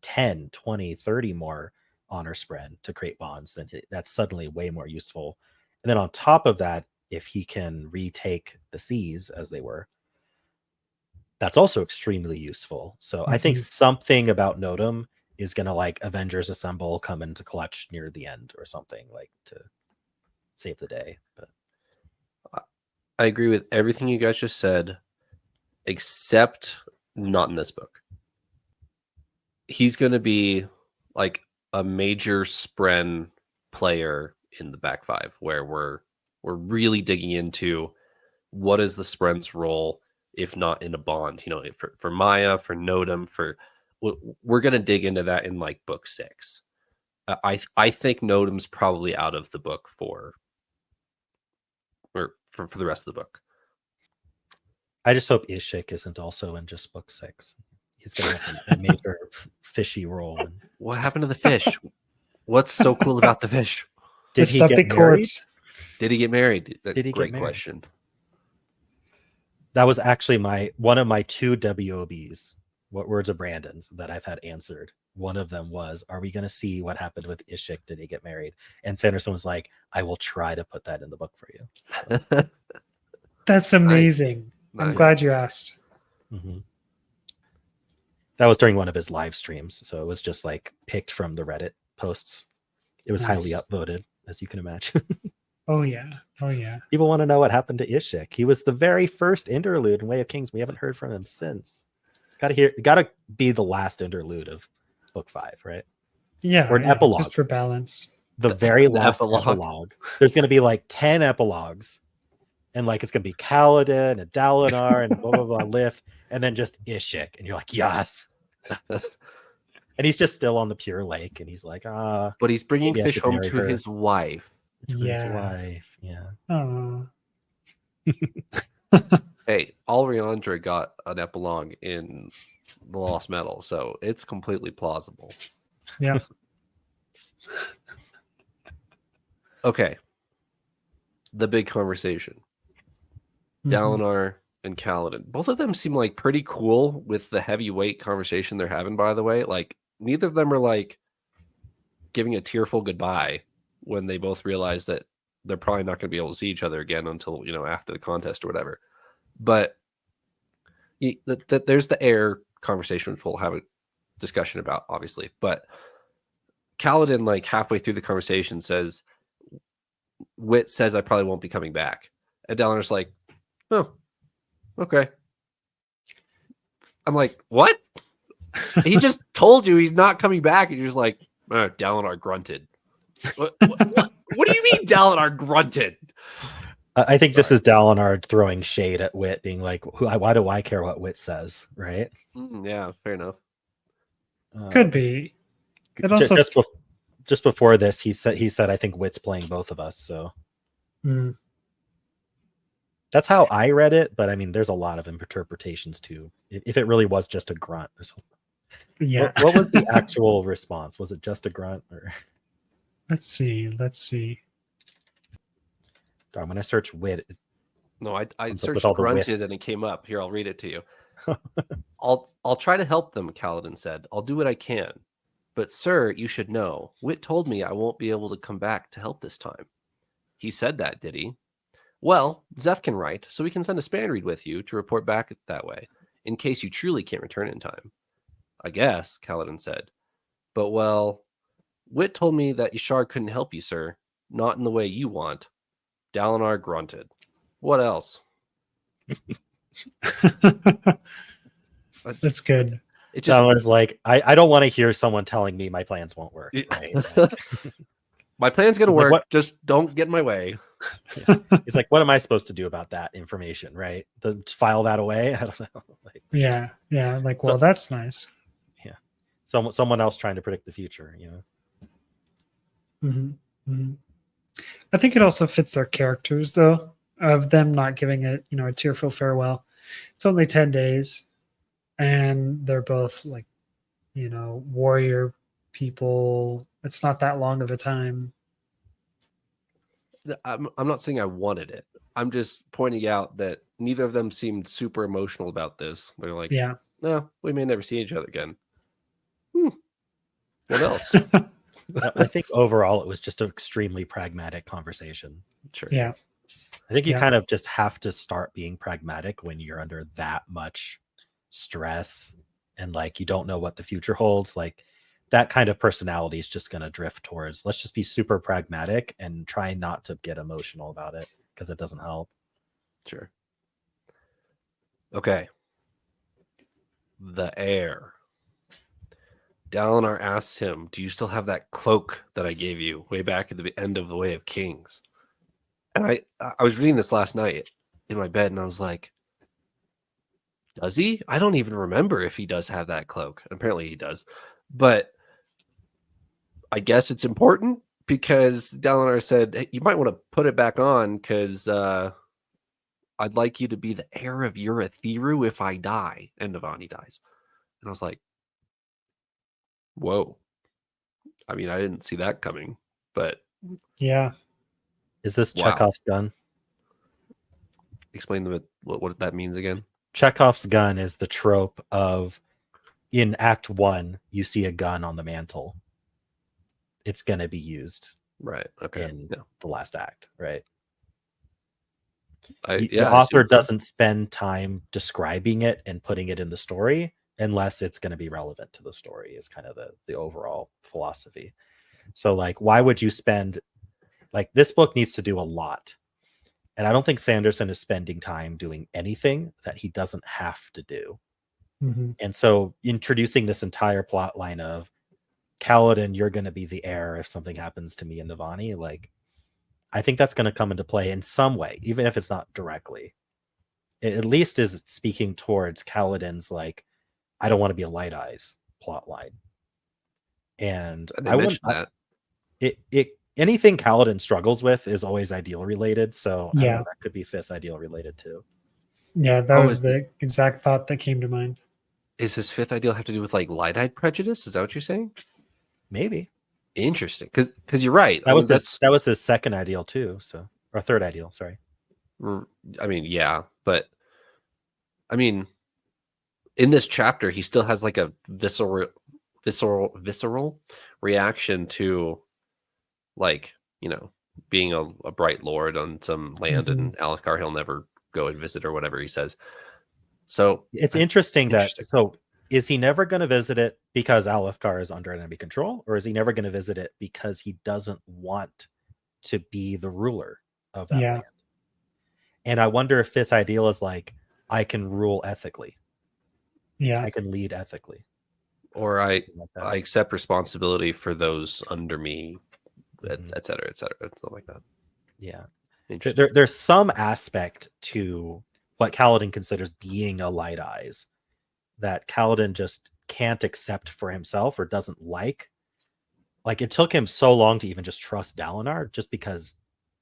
10, 20, 30 more Honor Spren to create bonds, then that's suddenly way more useful. And then on top of that, if he can retake the seas as they were, that's also extremely useful. So I think something about Nodum is going to like Avengers Assemble come into clutch near the end or something, like to save the day. But I agree with everything you guys just said, except not in this book. He's going to be like a major Spren player in the back five, where we're really digging into what is the Spren's role, if not in a bond. For Maya, for Nodum, we're going to dig into that in like book 6. I think Nodum's probably out of the book for the rest of the book. I just hope Ishik isn't also in just book 6. He's going to have a major fishy role. What happened to the fish? What's so cool about the fish? Did he get married? Did he get married? Did he Great get married? question. That was actually one of my 2 WOBs. What words of Brandon's that I've had answered. One of them was, are we going to see what happened with Ishik? Did he get married? And Sanderson was like, I will try to put that in the book for you. That's amazing. Nice. I'm glad you asked. Mm-hmm. That was during one of his live streams. So it was just like picked from the Reddit posts. It was highly upvoted, as you can imagine. Oh yeah. People want to know what happened to Ishik. He was the very first interlude in Way of Kings. We haven't heard from him since. Gotta be the last interlude of book 5, right? Yeah. Or an epilogue. Just for balance. The very last epilogue. There's gonna be like 10 epilogues. And like it's gonna be Kaladin and Dalinar and blah blah blah lift, and then just Ishik. And you're like, yes. And he's just still on the pure lake, and he's like, but he's bringing fish home to his wife. His wife, yeah. Oh. Hey, Alriandra got an epilogue in The Lost Metal, so it's completely plausible. Yeah. Okay. The big conversation. Dalinar and Kaladin. Both of them seem like pretty cool with the heavyweight conversation they're having, by the way. Like, neither of them are like giving a tearful goodbye when they both realize that they're probably not going to be able to see each other again until, after the contest or whatever. But there's the Heir conversation, which we'll have discussion about, obviously. But Kaladin, like halfway through the conversation, says, Wit says I probably won't be coming back. And Dalinar's like, oh, okay. I'm like, what? He just told you he's not coming back, and you're just like, oh, Dalinar grunted. What do you mean Dalinar grunted? I think this is Dalinar throwing shade at Wit, being like, why do I care what Wit says, right? Yeah, fair enough. Could be. It also just before this, he said I think Wit's playing both of us, so that's how I read it. But I mean, there's a lot of interpretations too. If it really was just a grunt, yeah. What was the actual response? Was it just a grunt, or? Let's see. Darn, when I search Wit, no, I with searched all the grunted whiffs. and it came up. Here, I'll read it to you. I'll try to help them, Kaladin said. I'll do what I can. But sir, you should know, Wit told me I won't be able to come back to help this time. He said that, did he? Well, Zeph can write, so we can send a span read with you to report back that way, in case you truly can't return in time. I guess, Kaladin said. But well, Wit told me that Ishar couldn't help you, sir. Not in the way you want. Dalinar grunted. What else? That's good. It just, Dalinar's like, I don't want to hear someone telling me my plans won't work. Right? my plan's going to He's like, work. what? Just don't get in my way. He's like, what am I supposed to do about that information, right? To file that away? I don't know. Like, yeah. Like, well, that's nice. Yeah. Someone else trying to predict the future, you know? I think it also fits their characters, though, of them not giving it, a tearful farewell. It's only 10 days, and they're both like, warrior people. It's not that long of a time. I'm not saying I wanted it. I'm just pointing out that neither of them seemed super emotional about this. They're like, Yeah. No, we may never see each other again. What else? I think overall it was just an extremely pragmatic conversation. Sure. Yeah. I think you kind of just have to start being pragmatic when you're under that much stress and like you don't know what the future holds. Like that kind of personality is just going to drift towards, let's just be super pragmatic and try not to get emotional about it because it doesn't help. Sure. Okay. The Heir. Dalinar asks him, do you still have that cloak that I gave you way back at the end of The Way of Kings? And I was reading this last night in my bed, and I was like, does he? I don't even remember if he does have that cloak. Apparently he does. But I guess it's important because Dalinar said, hey, you might want to put it back on because I'd like you to be the heir of Urathiru if I die. And Navani dies. And I was like, whoa. I mean, I didn't see that coming, but yeah. Is this Chekhov's gun? Explain what that means again. Chekhov's gun is the trope of in Act 1, you see a gun on the mantle. It's going to be used right in the last act, right? The author doesn't spend time describing it and putting it in the story unless it's going to be relevant to the story is kind of the overall philosophy. So like, why would you spend, like this book needs to do a lot. And I don't think Sanderson is spending time doing anything that he doesn't have to do. And so introducing this entire plot line of Kaladin, you're going to be the heir if something happens to me and Navani, like, I think that's going to come into play in some way, even if it's not directly. It at least is speaking towards Kaladin's, like, I don't want to be a Light Eyes plot line. And I mentioned that. Anything Kaladin struggles with is always ideal related. So I don't know, that could be fifth ideal related too. Yeah, that was the exact thought that came to mind. Is his fifth ideal have to do with like light-eyed prejudice? Is that what you're saying? Maybe. Interesting, because you're right. That was his second ideal too. So, or third ideal. Sorry. I mean, yeah, but I mean, in this chapter, he still has like a visceral reaction to, like, being a bright lord on some land in Alethkar he'll never go and visit or whatever he says. So it's interesting that is he never going to visit it because Alethkar is under enemy control, or is he never going to visit it because he doesn't want to be the ruler of that land? And I wonder if fifth ideal is like, I can rule ethically. Yeah. I can lead ethically. Or I Like that. accept responsibility for those under me, Mhm. et cetera, something like that. Yeah. Interesting. There's some aspect to what Kaladin considers being a light eyes that Kaladin just can't accept for himself or doesn't like. Like, it took him so long to even just trust Dalinar just because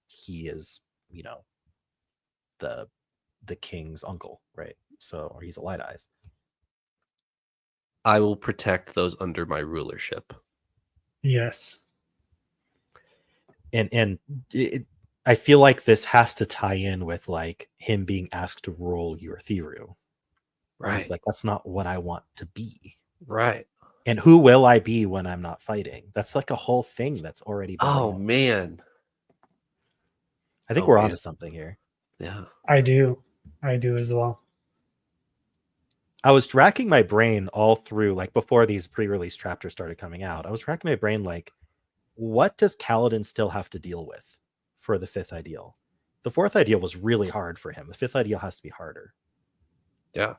he is, you know, the king's uncle, right? So, or he's a light eyes. I will protect those under my rulership. Yes. And I feel like this has to tie in with like him being asked to rule Urithiru. Right. He's like, that's not what I want to be. Right. And who will I be when I'm not fighting? That's like a whole thing that's already been Oh written. man. I think Oh, we're man. onto something here. Yeah. I do as well. I was racking my brain all through, like before these pre-release chapters started coming out. I was racking my brain like, what does Kaladin still have to deal with for the fifth ideal? The fourth ideal was really hard for him. The fifth ideal has to be harder. Yeah.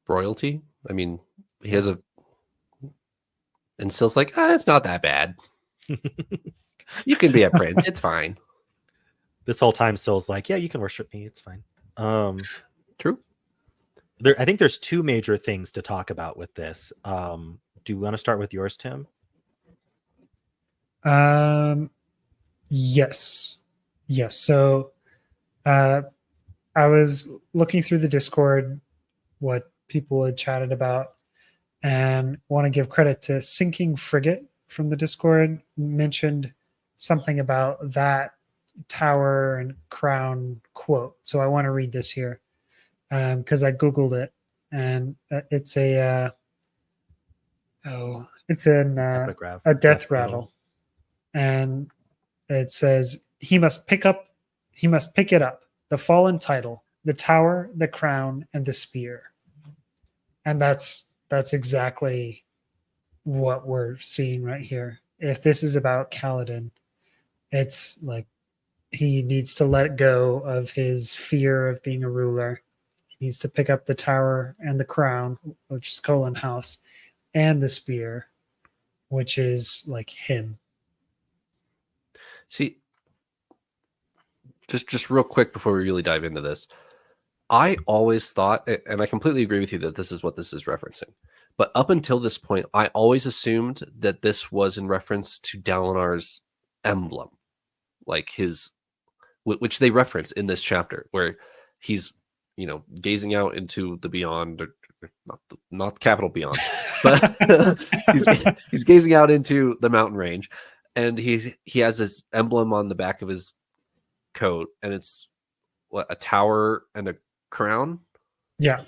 Royalty. I mean, he has a, and Syl's like, it's not that bad. You can be a prince. It's fine. This whole time, Syl's like, yeah, you can worship me. It's fine. True. I think there's two major things to talk about with this. Do you want to start with yours, Tim? Yes. So, I was looking through the Discord, what people had chatted about, and want to give credit to Sinking Frigate from the Discord. Mentioned something about that tower and crown quote. So I want to read this here because I googled it, and it's a it's Epigraph. a death rattle, and it says he must pick it up, the fallen title, the tower, the crown, and the spear. And that's exactly what we're seeing right here. If this is about Kaladin, it's like he needs to let go of his fear of being a ruler. He needs to pick up the tower and the crown, which is Colin House, and the spear, which is like him. See, just real quick before we really dive into this, I always thought, and I completely agree with you that this is what this is referencing, but up until this point, I always assumed that this was in reference to Dalinar's emblem, like his, which they reference in this chapter, where he's, gazing out into the beyond, or not capital beyond, but he's gazing out into the mountain range, and he has this emblem on the back of his coat, and it's what, a tower and a crown. Yeah.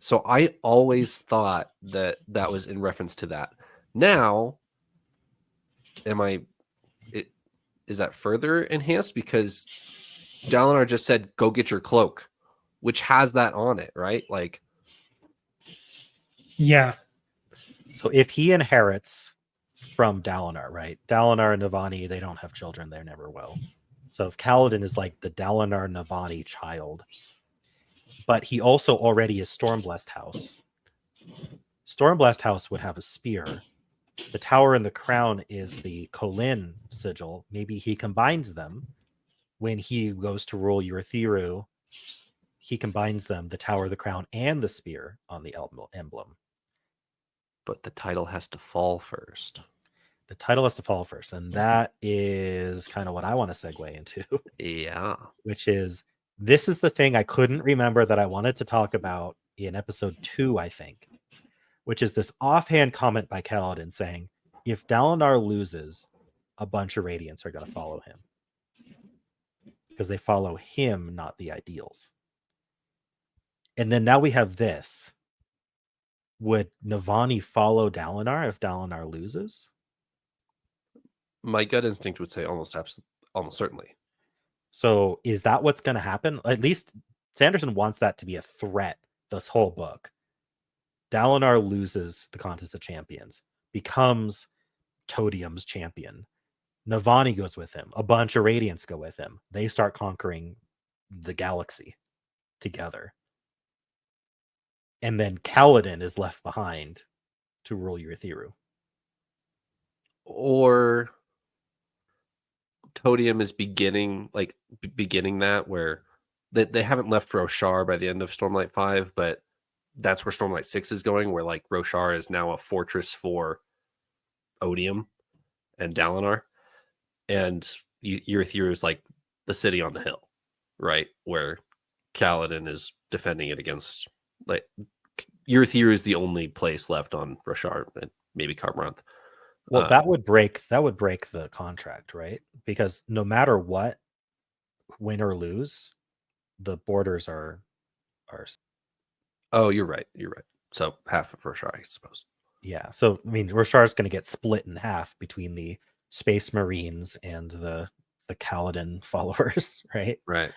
So I always thought that was in reference to that. Now, is that further enhanced because Dalinar just said, "Go get your cloak," which has that on it, right? Like, yeah. So if he inherits from Dalinar, right? Dalinar and Navani, they don't have children. They never will. So if Kaladin is like the Dalinar Navani child, but he also already is Stormblessed House. Stormblessed House would have a spear. The tower and the crown is the Kolin sigil. Maybe he combines them when he goes to rule Urithiru. He combines them, the tower, the crown, and the spear on the emblem. but the title has to fall first. The title has to fall first, and that is kind of what I want to segue into. Yeah. Which is, this is the thing I couldn't remember that I wanted to talk about in episode 2, I think, which is this offhand comment by Kaladin saying, if Dalinar loses, a bunch of Radiants are going to follow him. Because they follow him, not the ideals. And then now we have this. Would Navani follow Dalinar if Dalinar loses? My gut instinct would say almost certainly. So is that what's going to happen? At least Sanderson wants that to be a threat this whole book, Dalinar loses the Contest of Champions, becomes Todium's champion. Navani goes with him. A bunch of Radiants go with him. They start conquering the galaxy together. And then Kaladin is left behind to rule Urithiru. Or Todium is beginning that, where they haven't left Rashar by the end of Stormlight 5, but that's where Stormlight 6 is going, where like Rashar is now a fortress for Odium and Dalinar, and Urithiru is like the city on the hill, right, where Kaladin is defending it against, like, Urithiru is the only place left on Rashar, and maybe Karmranth. Well, that would break the contract, right? Because no matter what, win or lose, the borders are. Oh, you're right. So half of Rashar, I suppose. Yeah. So I mean, Rashar is going to get split in half between the Space Marines and the Kaladin followers, right? Right.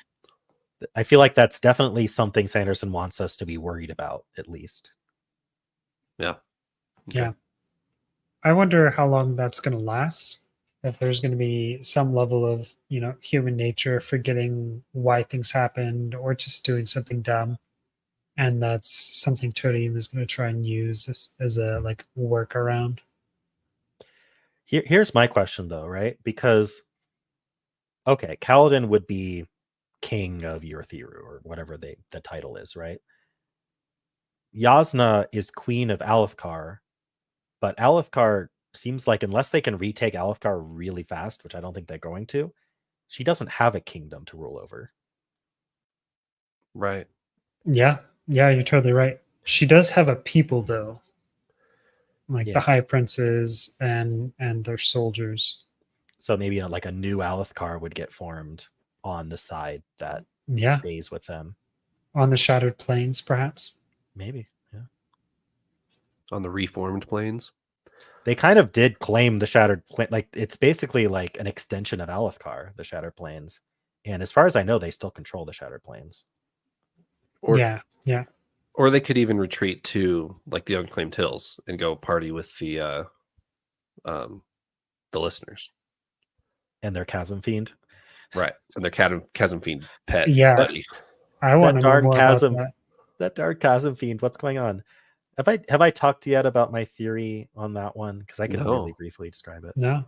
I feel like that's definitely something Sanderson wants us to be worried about, at least. Yeah. Okay. Yeah. I wonder how long that's going to last. If there's going to be some level of, human nature forgetting why things happened or just doing something dumb. And that's something Todium is going to try and use as a like workaround. Here's my question, though, right? Because, okay, Kaladin would be king of Urithiru or whatever the title is, right? Yasna is queen of Alethkar, but Alethkar seems like, unless they can retake Alethkar really fast, which I don't think they're going to, she doesn't have a kingdom to rule over. Right. Yeah, you're totally right. She does have a people, though, like the High Princes and their soldiers. So maybe like a new Alethkar would get formed on the side that stays with them. On the Shattered Plains, perhaps? Maybe, yeah. On the reformed plains? They kind of did claim the Shattered Plains. Like, it's basically like an extension of Alethkar, the Shattered Plains. And as far as I know, they still control the Shattered Plains. Yeah. Or they could even retreat to like the Unclaimed Hills and go party with the listeners. And their Chasm Fiend. Right. And their Chasm Fiend pet buddy. I want to know more about that. That dark Chasm Fiend, what's going on? Have I talked yet about my theory on that one? Because I can really briefly describe it. No.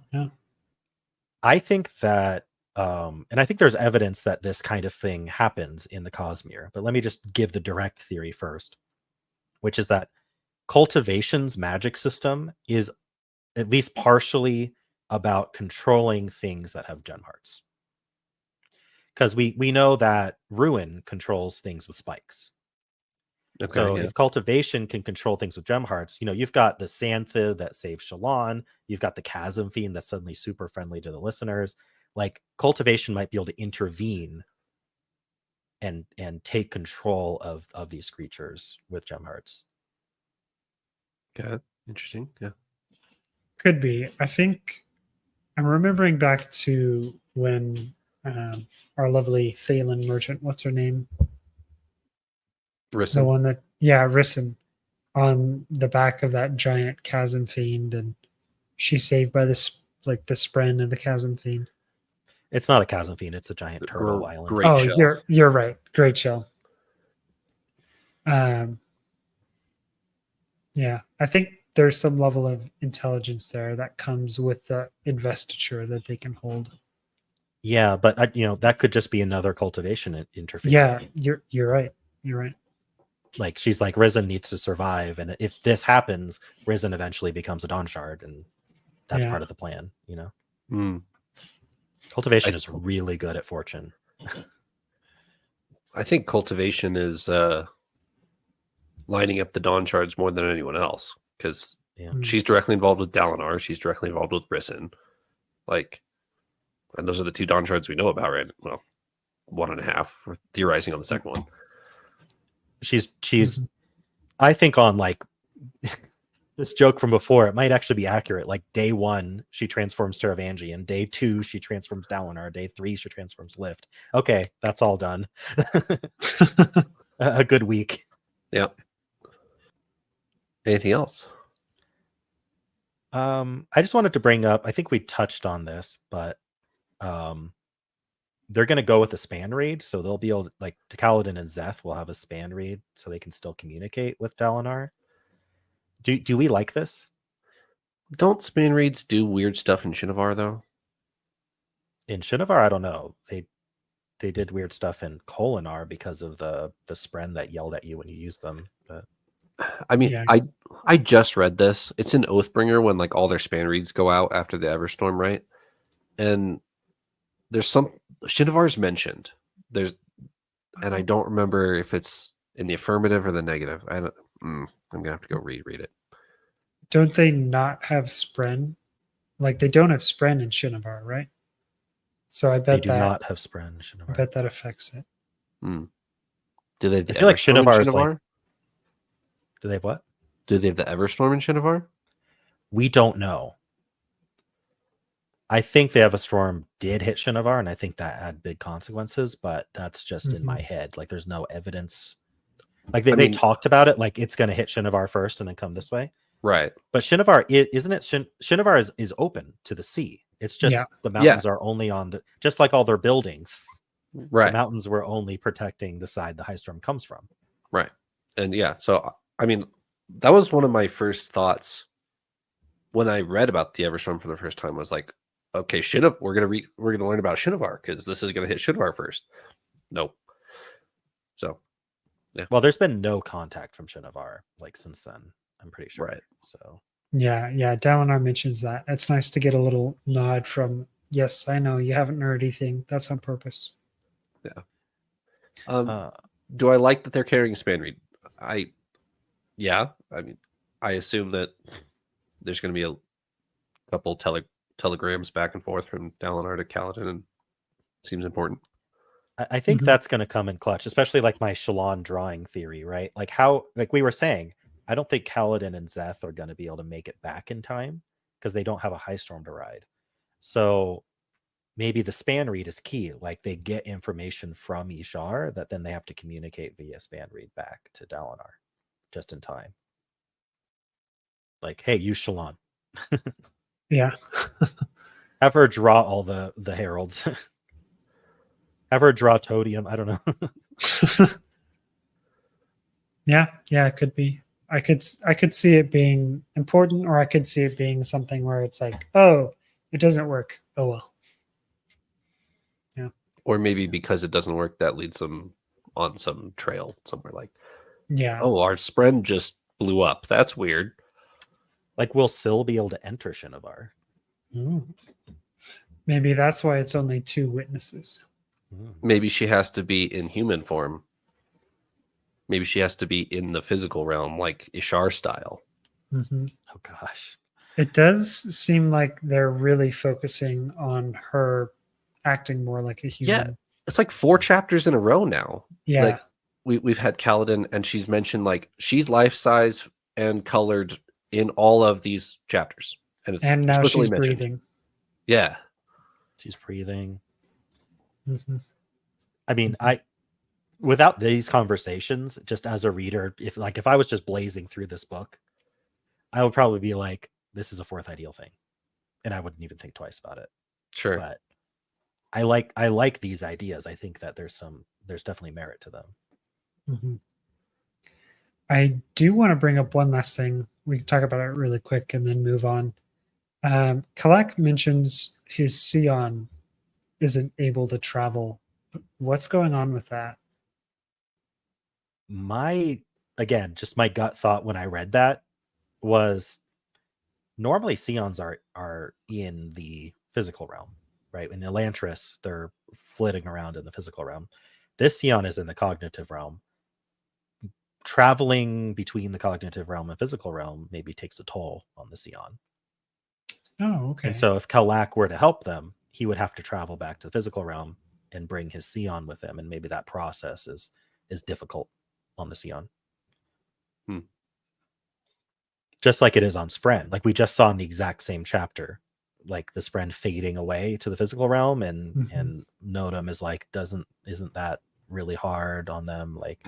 I think that, and I think there's evidence that this kind of thing happens in the Cosmere, but let me just give the direct theory first, which is that Cultivation's magic system is at least partially about controlling things that have gem hearts. Because we know that Ruin controls things with spikes. Okay, so if Cultivation can control things with gem hearts, you've got the Xanthid that saves Shalon, you've got the Chasm Fiend that's suddenly super friendly to the listeners. Like, Cultivation might be able to intervene and take control of these creatures with gem hearts. Okay, interesting. Yeah, could be. I think I'm remembering back to when our lovely Thalen merchant, what's her name? Rissam. The one that, Rissam, on the back of that giant Chasm Fiend, and she's saved by this, like, the Spren of the Chasm Fiend. It's not a Chasm Fiend, it's a giant turtle island. Great shell. You're right. Great shell. Yeah, I think there's some level of intelligence there that comes with the investiture that they can hold. Yeah, but that could just be another Cultivation interference. Yeah, you're right. You're right. Like, she's like, Risen needs to survive, and if this happens, Risen eventually becomes a Dawn Shard, and that's part of the plan. Cultivation is really good at fortune. I think Cultivation is lining up the Dawn Shards more than anyone else, because she's directly involved with Dalinar. She's directly involved with Risen. Like, and those are the two Dawn Shards we know about, right? Well, 1.5. We're theorizing on the second one. She's I think on, like, this joke from before, it might actually be accurate. Like, day 1, she transforms Taravangian. Day 2, she transforms Dalinar. Day 3, she transforms Lift. Okay, that's all done. A good week. Yeah. Anything else? I just wanted to bring up, I think we touched on this, but they're going to go with a span read. So they'll be able to, like, Kaladin and Zeth will have a span read so they can still communicate with Dalinar. Do we like this? Don't span reads do weird stuff in Shinovar, though? In Shinovar, I don't know. They did weird stuff in Kolinar because of the spren that yelled at you when you used them. But I mean, Yeah. I just read this. It's in Oathbringer when like all their span reads go out after the Everstorm, right? And there's some Shinovar's mentioned. And I don't remember if it's in the affirmative or the negative. I'm gonna have to go reread it. Don't they not have Spren? Like they don't have Spren in Shinovar, right? So I they bet do not have spren in I Shinovar. bet that affects it. Do they have the I feel like Everstorm in Shinovar is like- Shinovar? Do they have what? Do they have the Everstorm in Shinovar? We don't know. I think the Everstorm did hit Shinovar, and I think that had big consequences, but that's just in my head. Like, there's no evidence. Like, they talked about it, like, it's going to hit Shinovar first and then come this way. Right. But Shinovar, isn't it? Shinovar is open to the sea. It's just the mountains are only on the, just like all their buildings. Right. The mountains were only protecting the side the high storm comes from. Right. And yeah, so I mean, that was one of my first thoughts when I read about the Everstorm for the first time. Was like, okay, we're gonna learn about Shinovar because this is gonna hit Shinovar first. Nope. So, yeah. Well, there's been no contact from Shinovar like since then. I'm pretty sure. Right. So Yeah. Dalinar mentions that. It's nice to get a little nod from, yes, I know you haven't heard anything. That's on purpose. Yeah. Do I like that they're carrying span read? I mean, I assume that there's going to be a couple telegrams back and forth from Dalinar to Kaladin, and seems important. I think that's going to come in clutch, especially like my Shalon drawing theory, right? Like how, like we were saying, I don't think Kaladin and Zeth are going to be able to make it back in time because they don't have a high storm to ride. So maybe the span read is key. Like they get information from Ishar that then they have to communicate via span read back to Dalinar just in time. Like, hey, use Shalon. Yeah. Have her draw all the heralds. Have her draw Todium. I don't know. Yeah, it could be. I could see it being important, or I could see it being something where it's like, oh, it doesn't work. Oh well. Yeah. Or maybe because it doesn't work, that leads them on some trail somewhere like, Yeah. oh, our spren just blew up. That's weird. Like, will Syl be able to enter Shinovar? Ooh. Maybe that's why it's only 2 witnesses. Maybe she has to be in human form. Maybe she has to be in the physical realm, like Ishar style. Mm-hmm. Oh gosh. It does seem like they're really focusing on her acting more like a human. Yeah, it's like 4 chapters in a row now. Yeah. Like we've had Kaladin, and she's mentioned like she's life size and colored in all of these chapters, and it's And now explicitly she's mentioned. breathing. Yeah, She's breathing. Mm-hmm. I mean, without these conversations, just as a reader, if I was just blazing through this book, I would probably be like, this is a 4th ideal thing. And I wouldn't even think twice about it. sure. But I like these ideas. I think that there's definitely merit to them. Mm-hmm. I do want to bring up one last thing. We can talk about it really quick and then move on. Kalak mentions his Sion isn't able to travel. What's going on with that? Just my gut thought when I read that was normally Sions are in the physical realm, right? In Elantris, they're flitting around in the physical realm. This Sion is in the cognitive realm. Traveling between the cognitive realm and physical realm maybe takes a toll on the Sion. Oh, okay. And so if Kalak were to help them, he would have to travel back to the physical realm and bring his Sion with him. And maybe that process is difficult on the Sion. Just like it is on Spren. Like we just saw in the exact same chapter, like the Spren fading away to the physical realm, and Nodum is like, isn't that really hard on them? Like,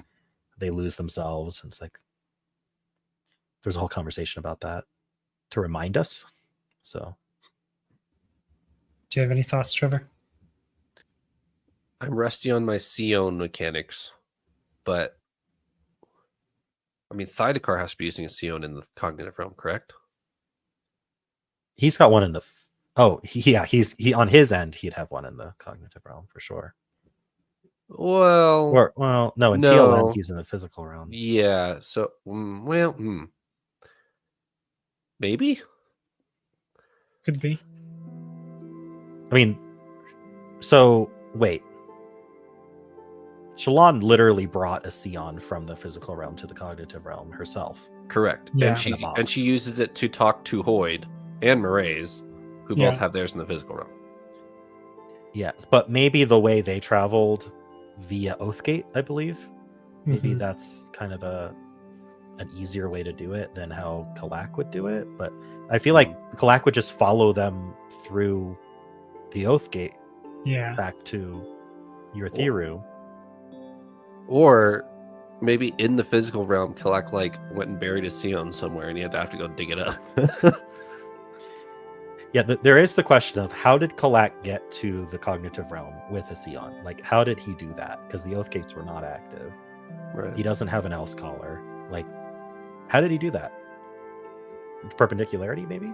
they lose themselves. It's like there's a whole conversation about that to remind us. So, Do you have any thoughts, Trevor? I'm rusty on my Sion mechanics, but I mean, Thydekar has to be using a Sion in the cognitive realm, correct? he's got one in the. He on his end, he'd have one in the cognitive realm for sure. Well, No, in TLM, he's in the physical realm. Yeah. So, maybe. Could be. I mean, so wait. Shalon literally brought a Sion from the physical realm to the cognitive realm herself. Correct. Yeah. And she uses it to talk to Hoyd and Maraise, who Yeah. both have theirs in the physical realm. Yes, but maybe the way they traveled via Oathgate, I believe, maybe Mhm. that's kind of an easier way to do it than how Kalak would do it. But I feel like Kalak would just follow them through the Oathgate Yeah. back to Yurthiru. Or maybe in the physical realm, Kalak went and buried a Sion somewhere, and he had to have to go dig it up. Yeah, there is the question of how did Kalak get to the cognitive realm with a Sion? Like, how did he do that? Because the Oathgates were not active. Right. He doesn't have an Else Caller. Like, how did he do that? Perpendicularity, maybe?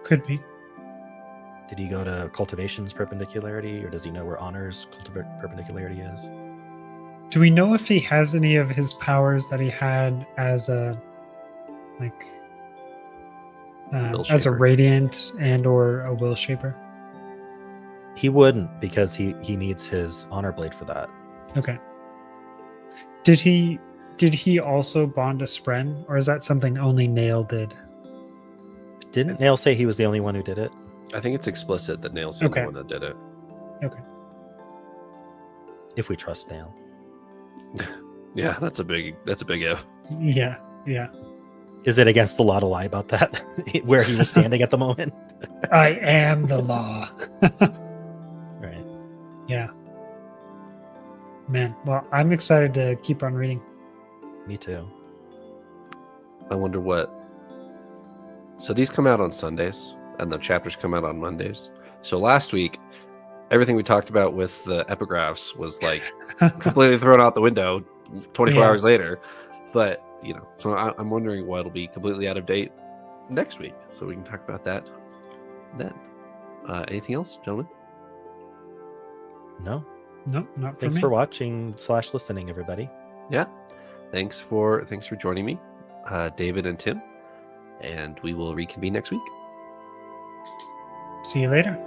Could be. Did he go to Cultivation's Perpendicularity, or does he know where Honor's Perpendicularity is? Do we know if he has any of his powers that he had as a as a Shaper. radiant and or a will shaper? He wouldn't, because he needs his Honor Blade for that. Okay. Did he also bond a Spren, or is that something only Nail did? Didn't Nail say he was the only one who did it? I think it's explicit that Nail's the only Okay. one that did it. Okay. If we trust Nail. Yeah, that's a big if. Yeah. Yeah. Is it against the law to lie about that? Where he was standing at the moment? I am the law. Right. Yeah. Man, well, I'm excited to keep on reading. Me too. I wonder what. So these come out on Sundays, and the chapters come out on Mondays. So last week, everything we talked about with the epigraphs was completely thrown out the window 24 hours later. But, so I'm wondering why it'll be completely out of date next week. So we can talk about that then. Anything else, gentlemen? No. No, not for Thanks me. for watching / listening, everybody. Yeah. Thanks for joining me, David and Tim. And we will reconvene next week. See you later.